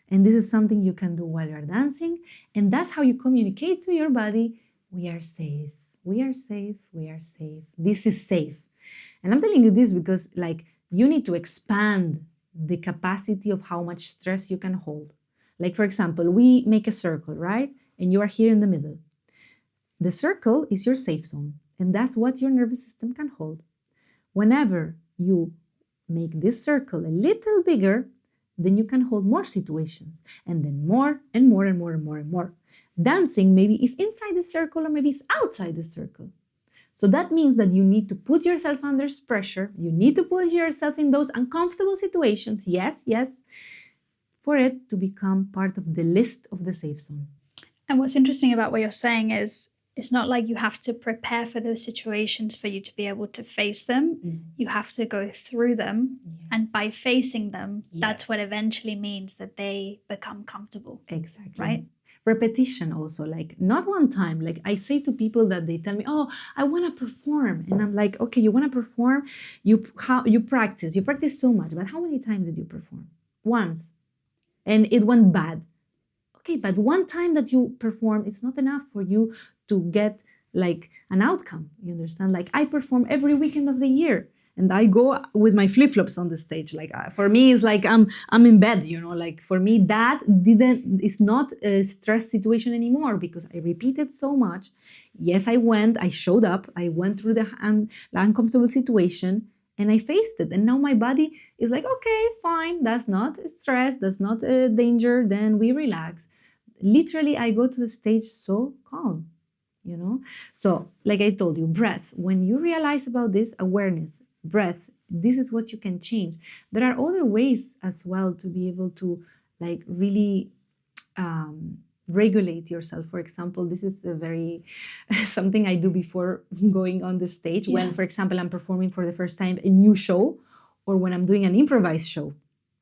And this is something you can do while you're dancing. And that's how you communicate to your body, we are safe, we are safe, we are safe. This is safe. And I'm telling you this because you need to expand the capacity of how much stress you can hold. Like, for example, we make a circle, right? And you are here in the middle. The circle is your safe zone. And that's what your nervous system can hold. Whenever you make this circle a little bigger, then you can hold more situations, and then more and more and more and more and more. Dancing maybe is inside the circle or maybe it's outside the circle. So that means that you need to put yourself under pressure. You need to put yourself in those uncomfortable situations. Yes, yes. For it to become part of the list of the safe zone. And what's interesting about what you're saying is it's not like you have to prepare for those situations for you to be able to face them. You have to go through them. Yes. And by facing them, that's what eventually means that they become comfortable. Exactly. Right? Repetition also, like not one time. Like I say to people that they tell me, oh, I want to perform. And I'm like, okay, you want to perform? You practice so much. But how many times did you perform? Once. And it went bad. Okay, but one time that you perform, it's not enough for you to get like an outcome. You understand? Like I perform every weekend of the year. And I go with my flip-flops on the stage. Like for me, it's like I'm in bed, you know. Like for me, that is not a stress situation anymore because I repeated so much. Yes, I showed up, I went through the uncomfortable situation and I faced it. And now my body is like, okay, fine, that's not stress, that's not a danger. Then we relax. Literally, I go to the stage so calm, you know. So like I told you, breath. When you realize about this awareness, breath, this is what you can change. There are other ways as well to be able to like really regulate yourself. For example, this is a very something I do before going on the stage. When, for example, I'm performing for the first time a new show, or when I'm doing an improvised show,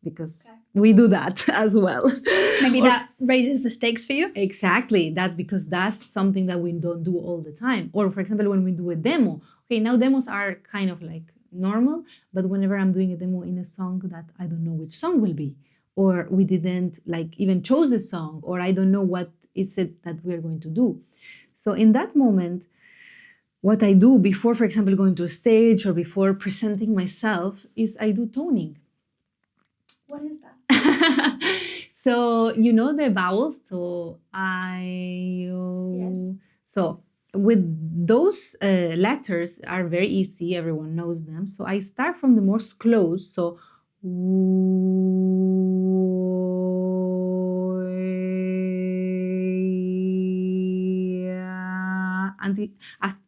because we do that as well. Maybe that raises the stakes for you. Exactly, because that's something that we don't do all the time. Or for example, when we do a demo. Okay, now demos are kind of like normal, but whenever I'm doing a demo in a song that I don't know which song will be, or we didn't like even chose the song, or I don't know what is it that we're going to do. So in that moment, what I do before, for example, going to a stage or before presenting myself is I do toning. What is that? So you know the vowels, so I, U. Yes. So with those letters are very easy, everyone knows them. So I start from the most close, so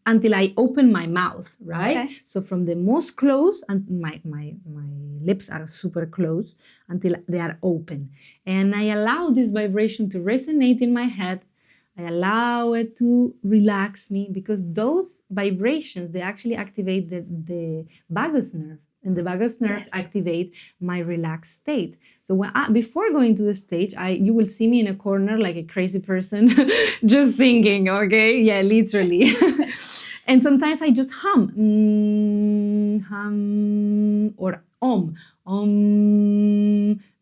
until I open my mouth, right? Okay. So from the most close, and my lips are super close until they are open. And I allow this vibration to resonate in my head. I allow it to relax me, because those vibrations, they actually activate the vagus nerve. And the vagus nerves activate my relaxed state. So when before going to the stage, you will see me in a corner like a crazy person, just singing, okay? Yeah, literally. And sometimes I just hum, hum, or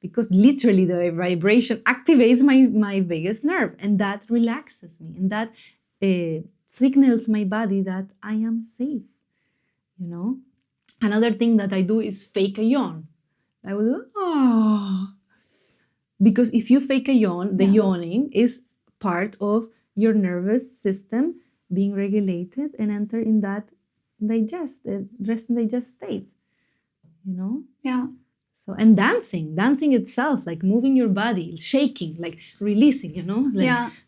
because literally the vibration activates my vagus nerve, and that relaxes me, and that signals my body that I am safe, you know? Another thing that I do is fake a yawn. I will do, oh. Because if you fake a yawn, the yawning is part of your nervous system being regulated and enter in that rest and digest state, you know? Yeah. So, and dancing itself, like moving your body, shaking, like releasing, you know?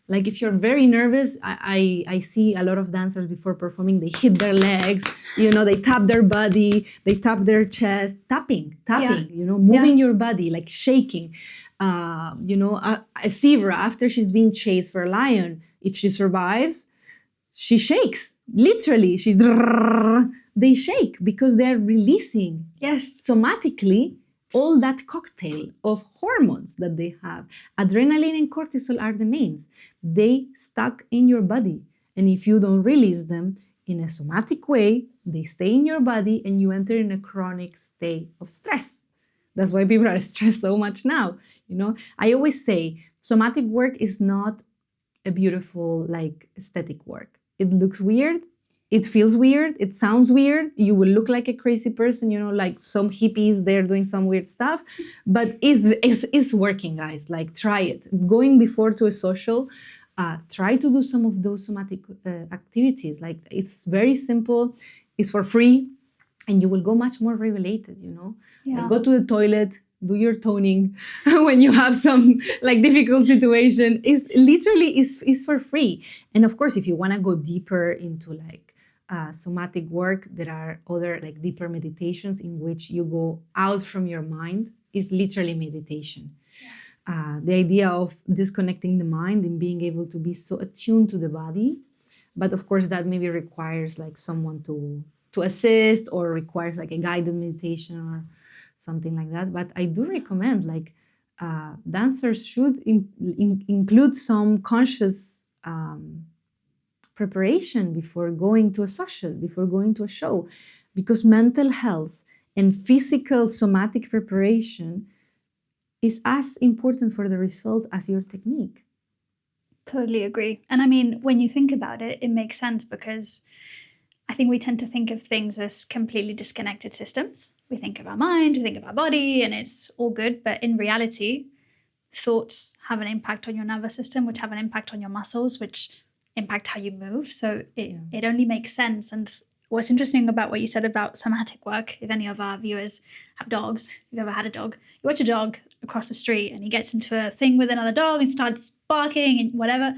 Like if you're very nervous, I see a lot of dancers before performing, they hit their legs, you know, they tap their body, they tap their chest, tapping, you know, moving your body, like shaking. You know, a zebra, after she's been chased for a lion, if she survives, she shakes, literally, they shake because they're releasing somatically all that cocktail of hormones that they have. Adrenaline and cortisol are the mains. They stuck in your body. And if you don't release them in a somatic way, they stay in your body and you enter in a chronic state of stress. That's why people are stressed so much now. You know, I always say somatic work is not a beautiful, like, aesthetic work. It looks weird. It feels weird. It sounds weird. You will look like a crazy person, you know, like some hippies, they're doing some weird stuff. But it's working, guys. Like, try it. Going before to a social, try to do some of those somatic activities. Like, it's very simple. It's for free. And you will go much more regulated, you know. Like, go to the toilet, do your toning when you have some like difficult situation, is literally is for free. And of course, if you want to go deeper into like somatic work, there are other like deeper meditations in which you go out from your mind. Is literally meditation. The idea of disconnecting the mind and being able to be so attuned to the body. But of course, that maybe requires like someone to assist, or requires like a guided meditation or something like that. But I do recommend like dancers should include some conscious preparation before going to a social, before going to a show, because mental health and physical somatic preparation is as important for the result as your technique. Totally agree. And I mean, when you think about it, it makes sense, because I think we tend to think of things as completely disconnected systems. We think of our mind, we think of our body, and it's all good. But in reality, thoughts have an impact on your nervous system, which have an impact on your muscles, which impact how you move. So it only makes sense. And what's interesting about what you said about somatic work, if any of our viewers have dogs, if you've ever had a dog, you watch a dog across the street and he gets into a thing with another dog and starts barking and whatever.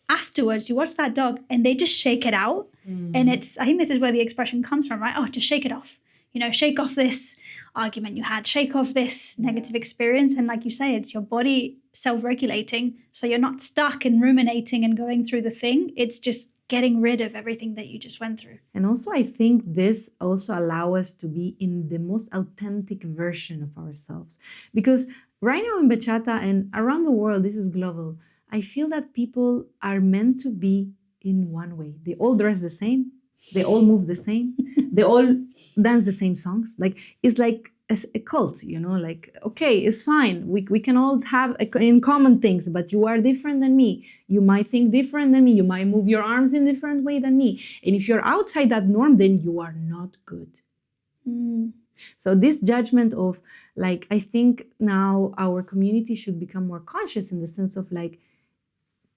Afterwards, you watch that dog and they just shake it out. And I think this is where the expression comes from, right? Oh, just shake it off. You know, shake off this argument you had, shake off this negative experience. And like you say, it's your body self-regulating. So you're not stuck and ruminating and going through the thing. It's just getting rid of everything that you just went through. And also, I think this also allows us to be in the most authentic version of ourselves. Because right now in Bachata and around the world, this is global, I feel that people are meant to be in one way. They all dress the same. They all move the same. They all dance the same songs. Like, it's like a cult, you know, like, okay, it's fine. We can all have in common things, but you are different than me. You might think different than me. You might move your arms in a different way than me. And if you're outside that norm, then you are not good. So this judgment of like, I think now our community should become more conscious in the sense of like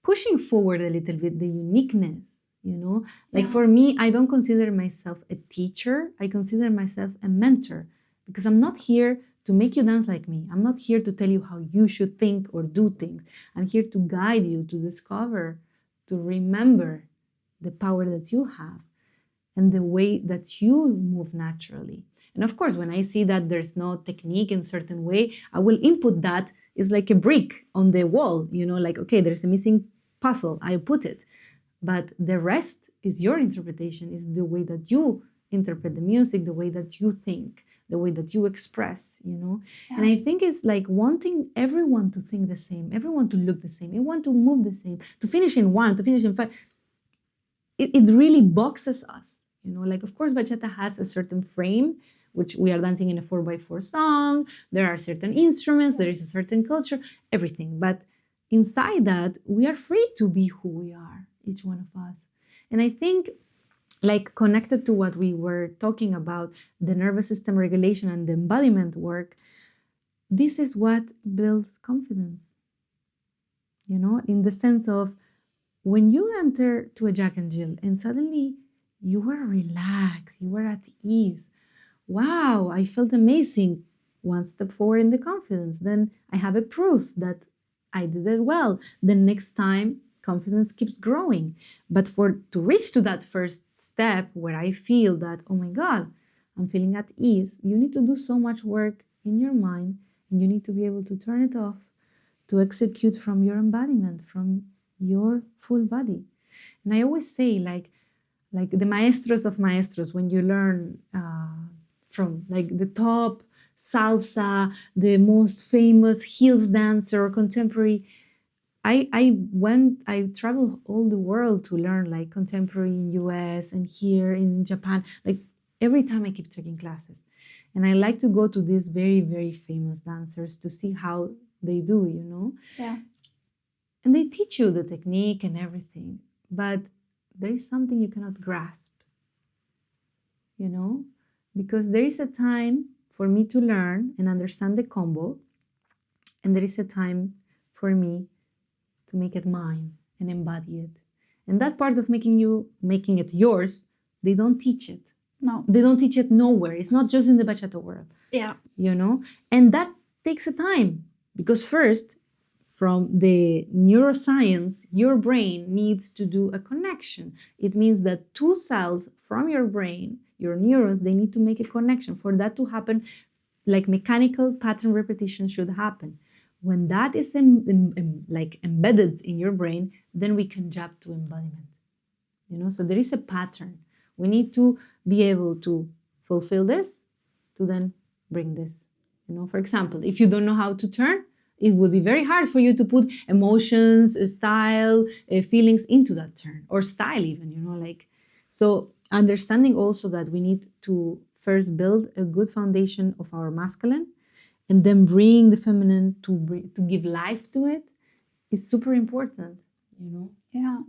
pushing forward a little bit the uniqueness. You know, like for me, I don't consider myself a teacher. I consider myself a mentor, because I'm not here to make you dance like me. I'm not here to tell you how you should think or do things. I'm here to guide you, to discover, to remember the power that you have and the way that you move naturally. And of course, when I see that there's no technique in a certain way, I will input that. It's like a brick on the wall, you know, like, okay, there's a missing puzzle. I put it. But the rest is your interpretation, is the way that you interpret the music, the way that you think, the way that you express, you know? And I think it's like wanting everyone to think the same, everyone to look the same, everyone to move the same, to finish in one, to finish in five. It really boxes us, you know? Like, of course, Bachata has a certain frame, which we are dancing in a 4x4 song. There are certain instruments, there is a certain culture, everything. But inside that, we are free to be who we are, each one of us. And I think, like, connected to what we were talking about, the nervous system regulation and the embodiment work, this is what builds confidence. You know, in the sense of when you enter to a Jack and Jill and suddenly you were relaxed, you were at ease. Wow, I felt amazing. One step forward in the confidence. Then I have a proof that I did it well. The next time, confidence keeps growing. But to reach to that first step where I feel that, oh my God, I'm feeling at ease, you need to do so much work in your mind, and you need to be able to turn it off to execute from your embodiment, from your full body. And I always say, like the maestros of maestros, when you learn from like the top salsa, the most famous heels dancer or contemporary, I traveled all the world to learn like contemporary in US and here in Japan. Like every time I keep taking classes. And I like to go to these very, very famous dancers to see how they do, you know? Yeah. And they teach you the technique and everything, but there is something you cannot grasp, you know? Because there is a time for me to learn and understand the combo, and there is a time for me to make it mine and embody it. And that part of making it yours, they don't teach it. No. They don't teach it nowhere. It's not just in the bachata world. Yeah. You know? And that takes a time, because first, from the neuroscience, your brain needs to do a connection. It means that two cells from your brain, your neurons, they need to make a connection. For that to happen, like mechanical pattern repetition should happen. When that is like embedded in your brain, then we can jump to embodiment. So there is a pattern. We need to be able to fulfill this to then bring this. For example, if you don't know how to turn, it will be very hard for you to put emotions, style, feelings into that turn, or style even, So understanding also that we need to first build a good foundation of our masculine, and then bring the feminine to give life to it is super important, Yeah.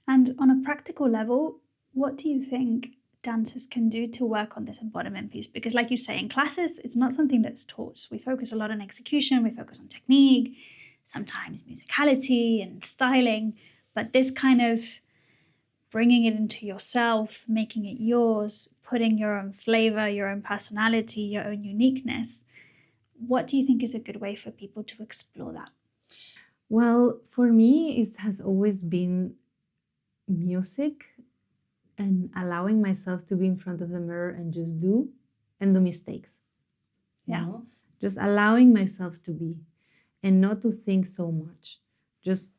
And on a practical level, what do you think dancers can do to work on this embodiment piece? Because like you say, in classes, it's not something that's taught. We focus a lot on execution, we focus on technique, sometimes musicality and styling, but this kind of bringing it into yourself, making it yours, putting your own flavor, your own personality, your own uniqueness. What do you think is a good way for people to explore that? Well, for me, it has always been music and allowing myself to be in front of the mirror and just do and do mistakes. Just allowing myself to be and not to think so much. Just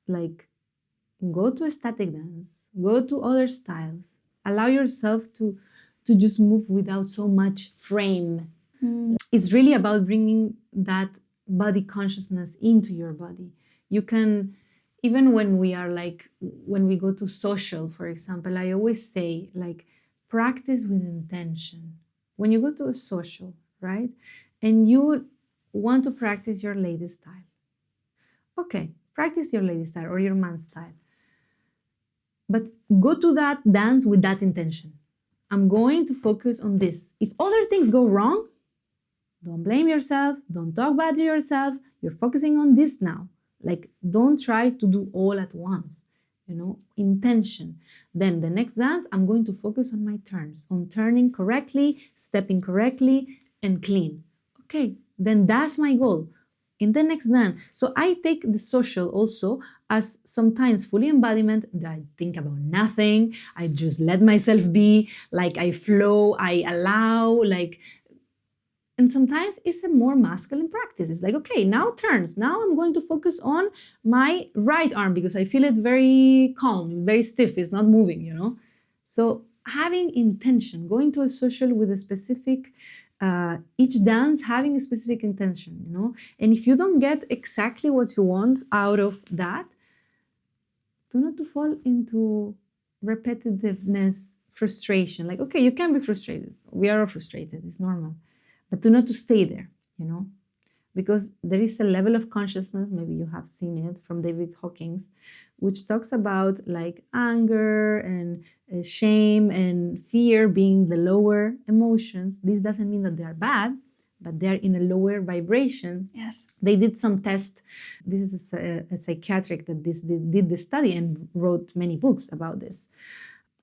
like go to a static dance, go to other styles, allow yourself to just move without so much frame. It's really about bringing that body consciousness into your body. You can, even when we go to social, for example, I always say, practice with intention. When you go to a social, right, and you want to practice your lady style, okay, practice your lady style or your man style. But go to that dance with that intention. I'm going to focus on this. If other things go wrong, don't blame yourself. Don't talk bad to yourself. You're focusing on this now. Don't try to do all at once. Intention. Then the next dance, I'm going to focus on my turns, on turning correctly, stepping correctly, and clean. Okay, then that's my goal. In the next dance. So I take the social also as sometimes fully embodiment that I think about nothing. I just let myself be, I flow, I allow, and sometimes it's a more masculine practice. It's okay, now turns. Now I'm going to focus on my right arm because I feel it very calm, very stiff. It's not moving, So having intention, going to a social with a specific, each dance having a specific intention, And if you don't get exactly what you want out of that, do not to fall into repetitiveness, frustration. Okay, you can be frustrated. We are all frustrated. It's normal. But do not to stay there, because there is a level of consciousness, maybe you have seen it from David Hawkins, which talks about anger and shame and fear being the lower emotions. This doesn't mean that they are bad, but they're in a lower vibration. Yes. They did some tests. This is a psychiatric that did the study and wrote many books about this.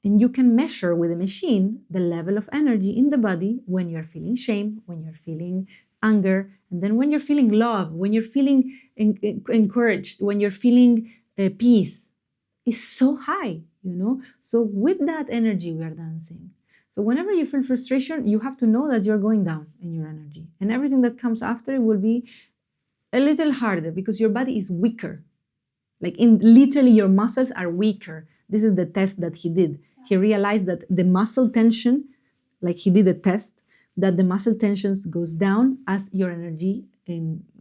And you can measure with a machine the level of energy in the body when you're feeling shame, when you're feeling anger, and then when you're feeling love, when you're feeling encouraged, when you're feeling peace. It's so high, So with that energy, we are dancing. So whenever you feel frustration, you have to know that you're going down in your energy. And everything that comes after will be a little harder because your body is weaker. Literally, your muscles are weaker. This is the test that he did. He realized that the muscle tension, he did a test, that the muscle tensions goes down as your energy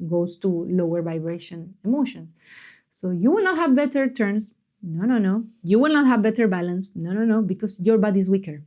goes to lower vibration emotions. So you will not have better turns. No. You will not have better balance. No, because your body is weaker,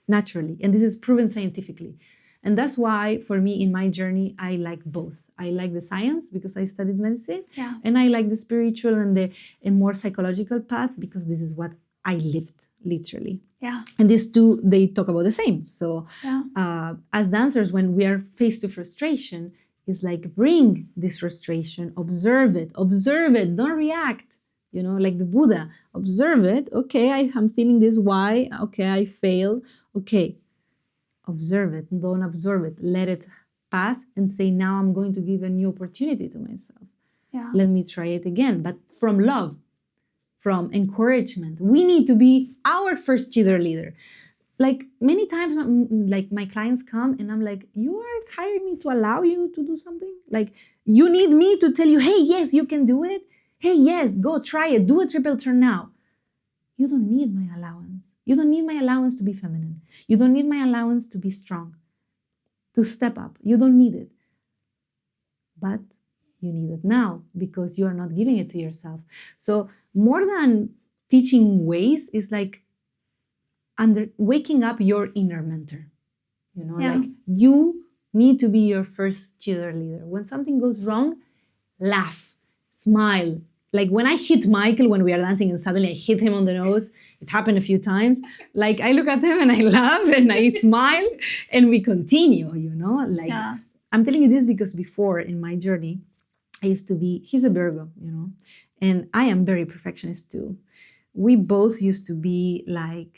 naturally. And this is proven scientifically. And that's why, for me, in my journey, I like both. I like the science because I studied medicine. Yeah. And I like the spiritual and the more psychological path because this is what I lived, literally. Yeah. And these two, they talk about the same. So yeah. As dancers, when we are faced to frustration, it's bring this frustration, observe it, don't react. Like the Buddha, observe it. Okay, I'm feeling this. Why? Okay, I failed. Okay. Observe it, don't absorb it. Let it pass and say, now I'm going to give a new opportunity to myself. Yeah. Let me try it again, but from love, from encouragement. We need to be our first cheerleader. Like many times, like my clients come and I'm like, you are hiring me to allow you to do something? Like you need me to tell you, hey, yes, you can do it. Hey, yes, go try it. Do a triple turn now. You don't need my allowance. You don't need my allowance to be feminine. You don't need my allowance to be strong, to step up. You don't need it. But you need it now because you are not giving it to yourself. So more than teaching ways is like waking up your inner mentor. You know, Yeah. like you need to be your first cheerleader. When something goes wrong, laugh, smile. Like when I hit Michael when we are dancing and suddenly I hit him on the nose, it happened a few times. Like I look at him and I laugh and I smile and we continue, you know? Like Yeah. I'm telling you this because before in my journey, I used to be, he's a Virgo, you know, and I am very perfectionist too. We both used to be like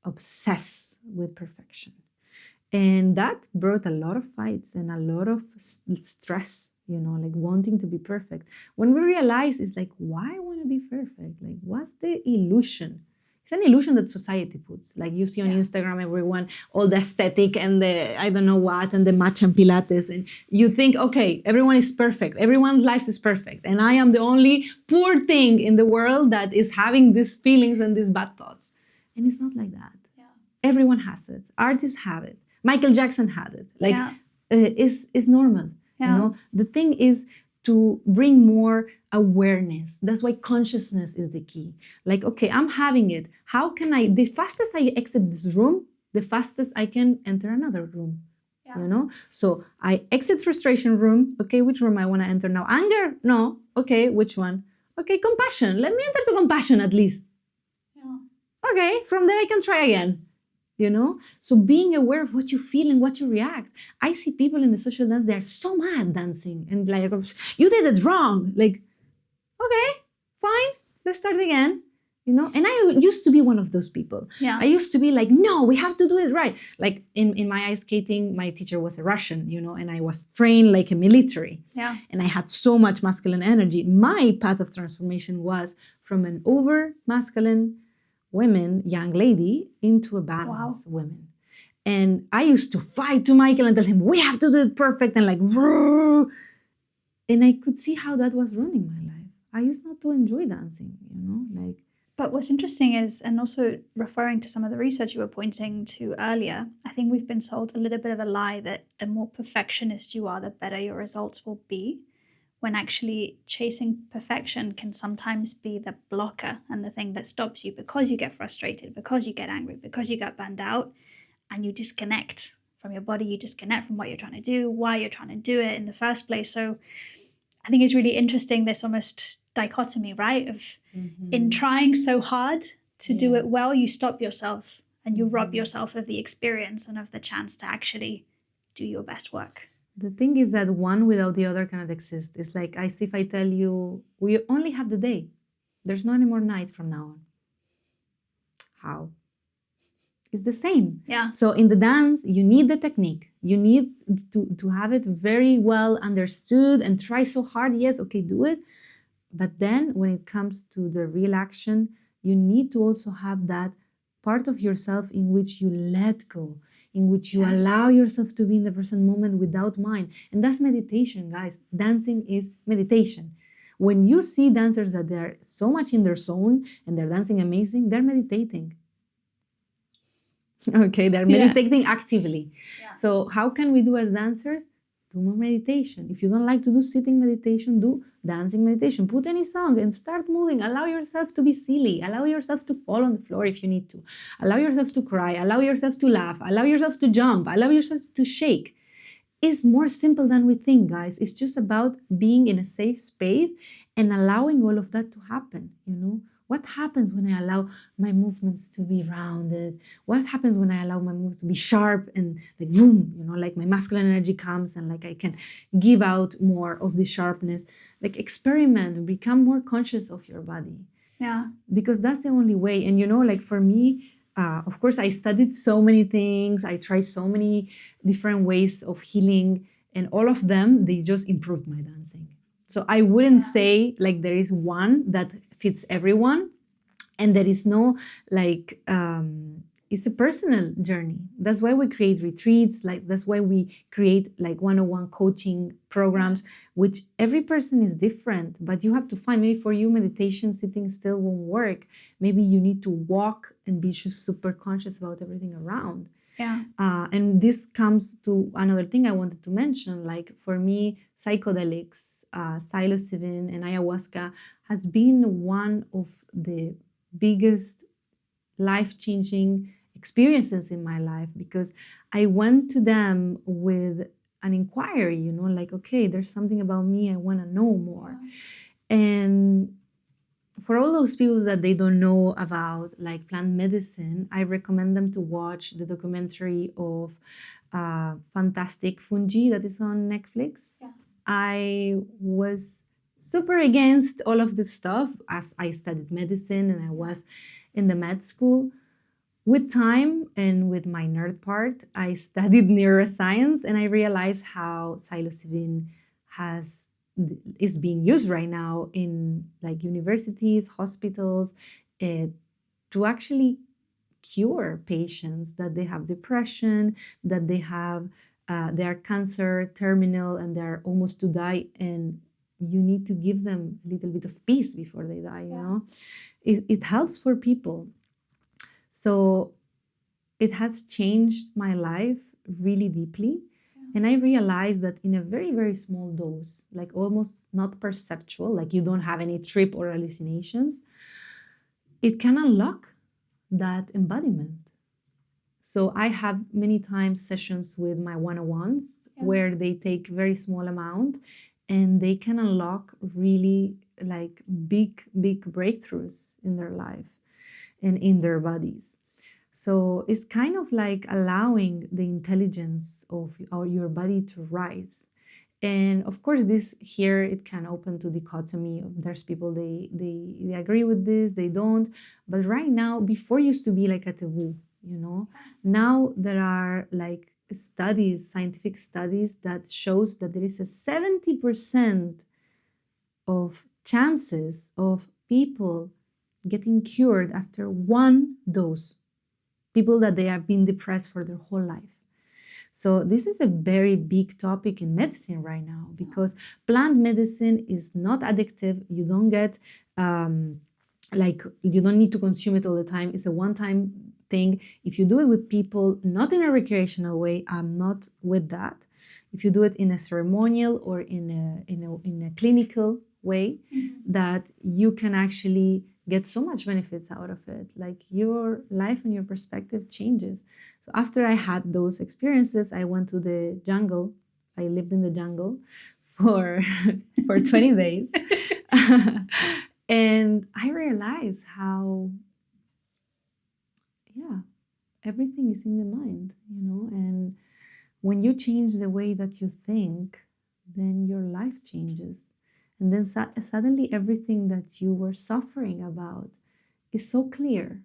obsessed with perfection. And that brought a lot of fights and a lot of stress, you know, like wanting to be perfect. When we realize it's like, why I want to be perfect? Like, what's the illusion? It's an illusion that society puts. Like you see on Instagram, everyone, all the aesthetic and the, I don't know what, and the matcha and Pilates. And you think, okay, everyone is perfect. Everyone's life is perfect. And I am the only poor thing in the world that is having these feelings and these bad thoughts. And it's not like that. Yeah. Everyone has it. Artists have it. Michael Jackson had it. Like, it's normal. Yeah. You know, the thing is to bring more awareness. That's why consciousness is the key. Like, okay, I'm having it. How can I, the fastest I exit this room, the fastest I can enter another room. Yeah. You know? So I exit frustration room. Okay, which room I want to enter now? Anger? No. Okay, which one? Okay, compassion. Let me enter to compassion at least. Yeah. Okay, from there I can try again. You know, so being aware of what you feel and what you react. I see people in the social dance, they are so mad dancing and like, you did it wrong. Like, okay, fine, let's start again. You know, and I used to be one of those people. Yeah. I used to be like, no, we have to do it right. Like in my ice skating, my teacher was a Russian, you know, and I was trained like a military. Yeah. And I had so much masculine energy. My path of transformation was from an over masculine young lady, into a balanced woman. And I used to fight to Michael and tell him, we have to do it perfect, and like, and I could see how that was ruining my life. I used not to enjoy dancing, you know, like. But what's interesting is, and also referring to some of the research you were pointing to earlier, I think we've been sold a little bit of a lie that the more perfectionist you are, the better your results will be. When actually chasing perfection can sometimes be the blocker and the thing that stops you because you get frustrated, because you get angry, because you get burned out, and you disconnect from your body, you disconnect from what you're trying to do, why you're trying to do it in the first place. So I think it's really interesting, this almost dichotomy, right? Of in trying so hard to do it well, you stop yourself and you rob yourself of the experience and of the chance to actually do your best work. The thing is that one without the other cannot exist. It's like as if I tell you, we only have the day. There's no any more night from now on. How? It's the same. Yeah. So in the dance, you need the technique. You need to have it very well understood and try so hard. Yes, okay, do it. But then when it comes to the real action, you need to also have that part of yourself in which you let go, in which you allow yourself to be in the present moment without mind. And that's meditation, guys. Dancing is meditation. When you see dancers that they're so much in their zone and they're dancing amazing, they're meditating. Okay, they're meditating actively. Yeah. So how can we do as dancers? Do more meditation. If you don't like to do sitting meditation, do dancing meditation. Put any song and start moving. Allow yourself to be silly. Allow yourself to fall on the floor if you need to. Allow yourself to cry. Allow yourself to laugh. Allow yourself to jump. Allow yourself to shake. It's more simple than we think, guys. It's just about being in a safe space and allowing all of that to happen, you know? What happens when I allow my movements to be rounded? What happens when I allow my moves to be sharp and like boom, you know, like my masculine energy comes and like I can give out more of the sharpness. Like experiment, become more conscious of your body. Yeah. Because that's the only way. And you know, like for me, of course, I studied so many things. I tried so many different ways of healing. and all of them, they just improved my dancing. So I wouldn't say like there is one that fits everyone, and there is no like it's a personal journey. That's why we create retreats, like that's why we create like one-on-one coaching programs, which every person is different, but you have to find, maybe for you meditation sitting still won't work. Maybe you need to walk and be just super conscious about everything around. And this comes to another thing I wanted to mention. Like for me, psychedelics, psilocybin and ayahuasca has been one of the biggest life-changing experiences in my life, because I went to them with an inquiry, you know, like, okay, there's something about me, I want to know more. And for all those people that they don't know about like plant medicine, I recommend them to watch the documentary of Fantastic Fungi that is on Netflix. I was super against all of this stuff as I studied medicine and I was in the med school. With time and with my nerd part, I studied neuroscience, and I realized how psilocybin is being used right now in like universities, hospitals, to actually cure patients that they have depression, that they are cancer terminal and they're almost to die, and you need to give them a little bit of peace before they die. You know, it helps for people. So it has changed my life really deeply. And I realized that in a very, very small dose, like almost not perceptual, like you don't have any trip or hallucinations, it can unlock that embodiment. So I have many times sessions with my one-on-ones where they take very small amount and they can unlock really like big breakthroughs in their life and in their bodies. So it's kind of like allowing the intelligence of your body to rise. And of course, this here, it can open to dichotomy. There's people, they agree with this, they don't. But right now, before used to be like a taboo, you know. Now there are like studies, scientific studies that shows that there is a 70% of chances of people getting cured after one dose. People that they have been depressed for their whole life. So this is a very big topic in medicine right now, because plant medicine is not addictive. You don't get you don't need to consume it all the time. It's a one-time thing. If you do it with people, not in a recreational way, I'm not with that. If you do it in a ceremonial or in a clinical way, that you can actually get so much benefits out of it. Like your life and your perspective changes. So after I had those experiences, I went to the jungle. I lived in the jungle for 20 days. And I realized how, everything is in the mind, you know, and when you change the way that you think, then your life changes. And then suddenly everything that you were suffering about is so clear.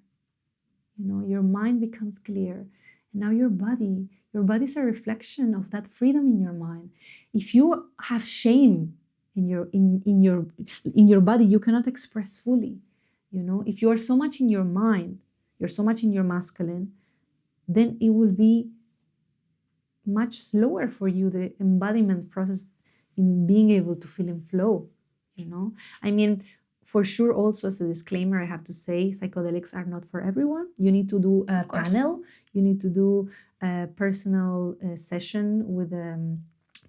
You know, your mind becomes clear. And now your body is a reflection of that freedom in your mind. If you have shame in your body, you cannot express fully. You know, if you are so much in your mind, you're so much in your masculine, then it will be much slower for you, the embodiment process, in being able to feel in flow, you know? I mean, for sure, also as a disclaimer, I have to say, psychedelics are not for everyone. You need to do a panel. You need to do a personal session with a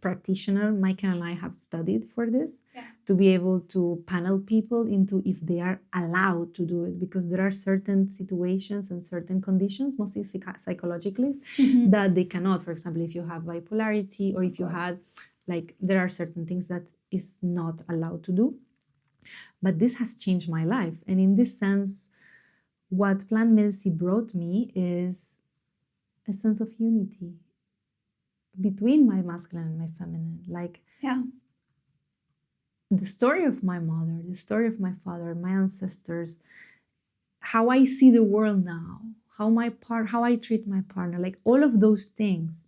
practitioner. Michael and I have studied for this to be able to panel people into if they are allowed to do it, because there are certain situations and certain conditions, mostly psychologically, that they cannot. For example, if you have bipolarity, or if you had, like, there are certain things that is not allowed to do. But this has changed my life. And in this sense, what plant medicine brought me is a sense of unity between my masculine and my feminine. Like, the story of my mother, the story of my father, my ancestors, how I see the world now, how I treat my partner, like all of those things,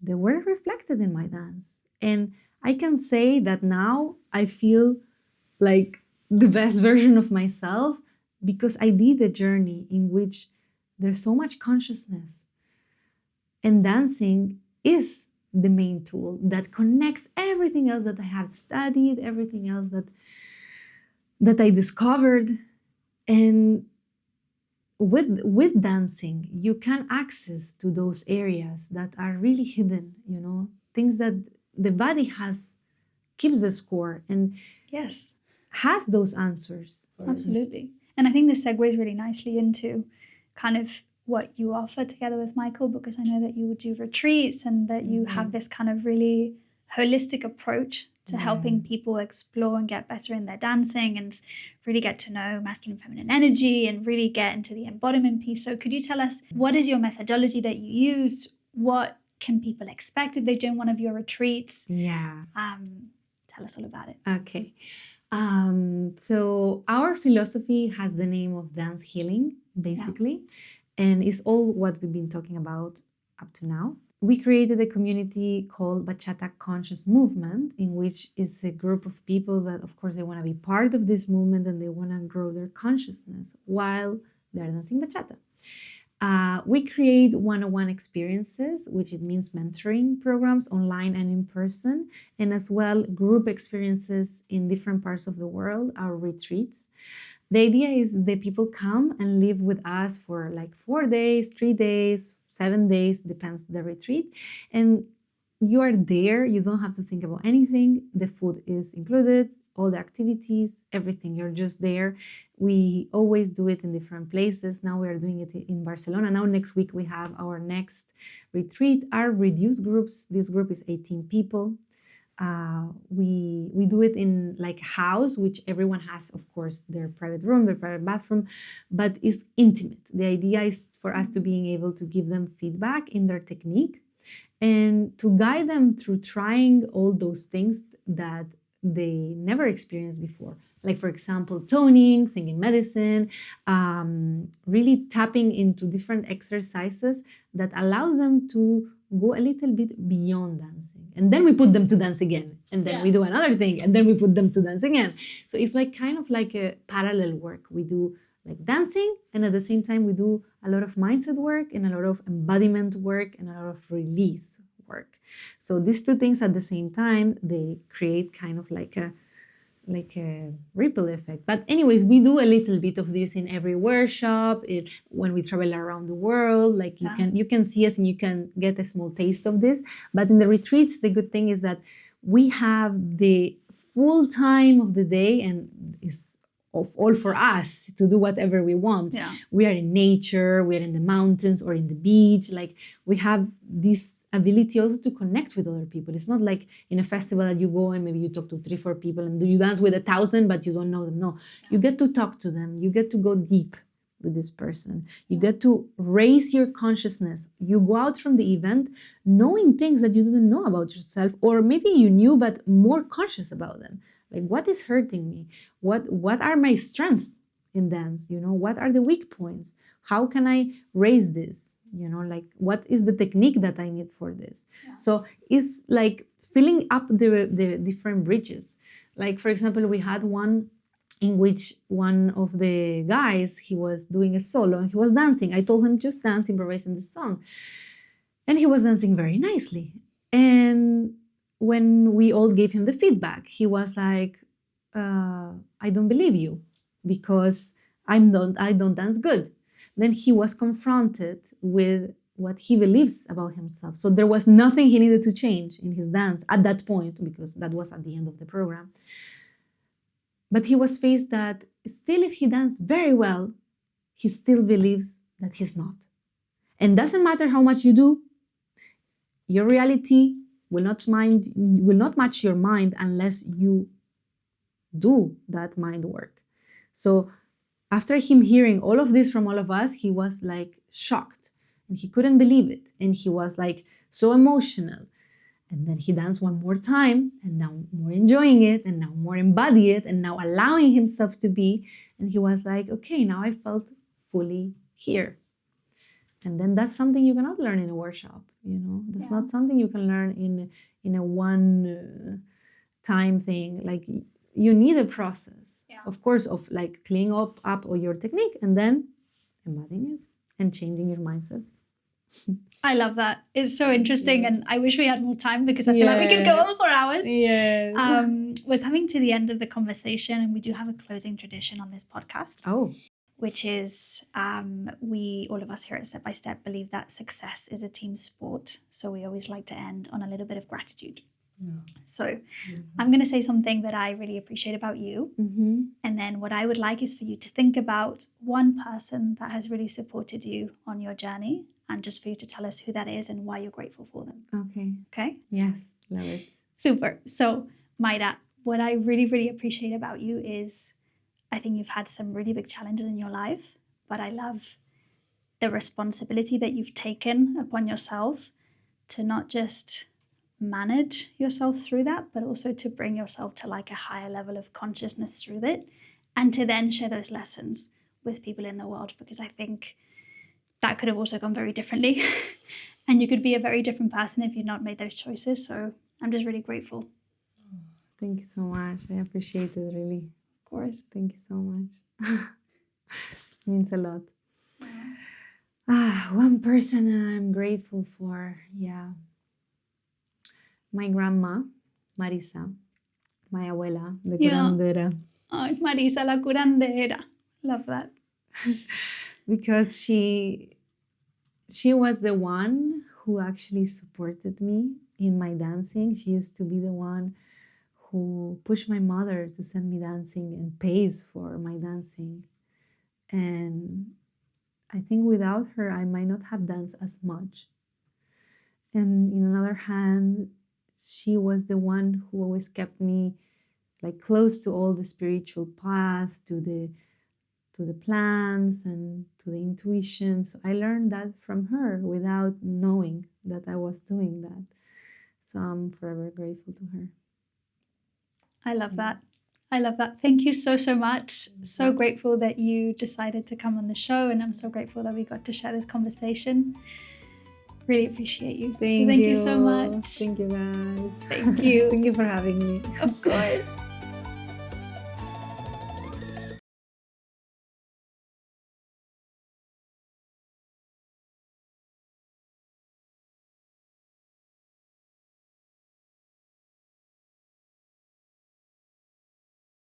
they were reflected in my dance. And I can say that now I feel like the best version of myself because I did a journey in which there's so much consciousness. And dancing is the main tool that connects everything else that I have studied, everything else that I discovered. And with dancing, you can access to those areas that are really hidden, things that the body keeps the score and yes, has those answers. Absolutely. And I think this segues really nicely into kind of what you offer together with Michael, because I know that you would do retreats and that you have this kind of really holistic approach to helping people explore and get better in their dancing and really get to know masculine and feminine energy and really get into the embodiment piece. So could you tell us, what is your methodology that you use? What can people expect if they join one of your retreats? Yeah. Tell us all about it. Okay. So our philosophy has the name of dance healing, basically, and it's all what we've been talking about up to now. We created a community called Bachata Conscious Movement, in which is a group of people that, of course, they want to be part of this movement and they want to grow their consciousness while they're dancing bachata. We create one-on-one experiences, which it means mentoring programs online and in person, and as well group experiences in different parts of the world, our retreats. The idea is that people come and live with us for like 4 days, 3 days, 7 days, depends the retreat. And you are there, you don't have to think about anything. The food is included, all the activities, everything, you're just there. We always do it in different places. Now we are doing it in Barcelona. Now next week we have our next retreat, our reduced groups. This group is 18 people. We do it in like a house, which everyone has, of course, their private room, their private bathroom, but it's intimate. The idea is for us to being able to give them feedback in their technique and to guide them through trying all those things that they never experienced before. Like, for example, toning, singing medicine, really tapping into different exercises that allows them to go a little bit beyond dancing. And then we put them to dance again. And then we do another thing. And then we put them to dance again. So it's like kind of like a parallel work. We do like dancing, and at the same time, we do a lot of mindset work and a lot of embodiment work and a lot of release work. So these two things at the same time, they create kind of like a ripple effect. But anyways, we do a little bit of this in every workshop, when we travel around the world. Like you can see us and you can get a small taste of this. But in the retreats, the good thing is that we have the full time of the day, and it's all for us to do whatever we want. We are in nature, we are in the mountains or in the beach. Like we have this ability also to connect with other people. It's not like in a festival that you go and maybe you talk to 3-4 people and you dance with 1,000, but you don't know them. No, you get to talk to them. You get to go deep with this person. You get to raise your consciousness. You go out from the event knowing things that you didn't know about yourself, or maybe you knew, but more conscious about them. Like, what is hurting me? What are my strengths in dance? What are the weak points? How can I raise this? Like, what is the technique that I need for this? So it's like filling up the different bridges. Like, for example, we had one in which one of the guys, he was doing a solo and he was dancing. I told him, just dance, improvising this song. And he was dancing very nicely. And when we all gave him the feedback, he was like, I don't believe you because I don't dance good. Then he was confronted with what he believes about himself. So there was nothing he needed to change in his dance at that point, because that was at the end of the program. But he was faced that still, if he danced very well, he still believes that he's not. And doesn't matter how much you do, your reality will not match your mind unless you do that mind work. So after him hearing all of this from all of us, he was like shocked and he couldn't believe it. And he was like so emotional. And then he danced one more time, and now more enjoying it, and now more embody it, and now allowing himself to be. And he was like, okay, now I felt fully here. And then that's something you cannot learn in a workshop, That's not something you can learn in a one time thing. Like you need a process, of course, of like cleaning up all your technique and then embodying it and changing your mindset. I love that. It's so interesting, and I wish we had more time because I feel like we could go on for hours. Yes. We're coming to the end of the conversation, and we do have a closing tradition on this podcast. Oh. Which is we, all of us here at Step by Step, believe that success is a team sport. So we always like to end on a little bit of gratitude. So I'm going to say something that I really appreciate about you. And then what I would like is for you to think about one person that has really supported you on your journey, and just for you to tell us who that is and why you're grateful for them. Okay? Yes, love it. Super. So Mayra, what I really, really appreciate about you is I think you've had some really big challenges in your life, but I love the responsibility that you've taken upon yourself to not just manage yourself through that, but also to bring yourself to like a higher level of consciousness through it, and to then share those lessons with people in the world, because I think that could have also gone very differently. And you could be a very different person if you'd not made those choices. So I'm just really grateful. Thank you so much. I appreciate it, really. Of course. Thank you so much. Means a lot. One person I'm grateful for. Yeah. My grandma, Marisa, my abuela, the curandera. Ay, Marisa, la curandera. Love that. Because she was the one who actually supported me in my dancing. She used to be the one who pushed my mother to send me dancing and pays for my dancing. And I think without her, I might not have danced as much. And in another hand, she was the one who always kept me like close to all the spiritual paths, to the plants and to the intuition. So I learned that from her without knowing that I was doing that. So I'm forever grateful to her. I love that. I love that. Thank you so, so much. So grateful that you decided to come on the show, and I'm so grateful that we got to share this conversation. Really appreciate you. Thank you so much. Thank you, guys. Thank you. Thank you for having me. Of course.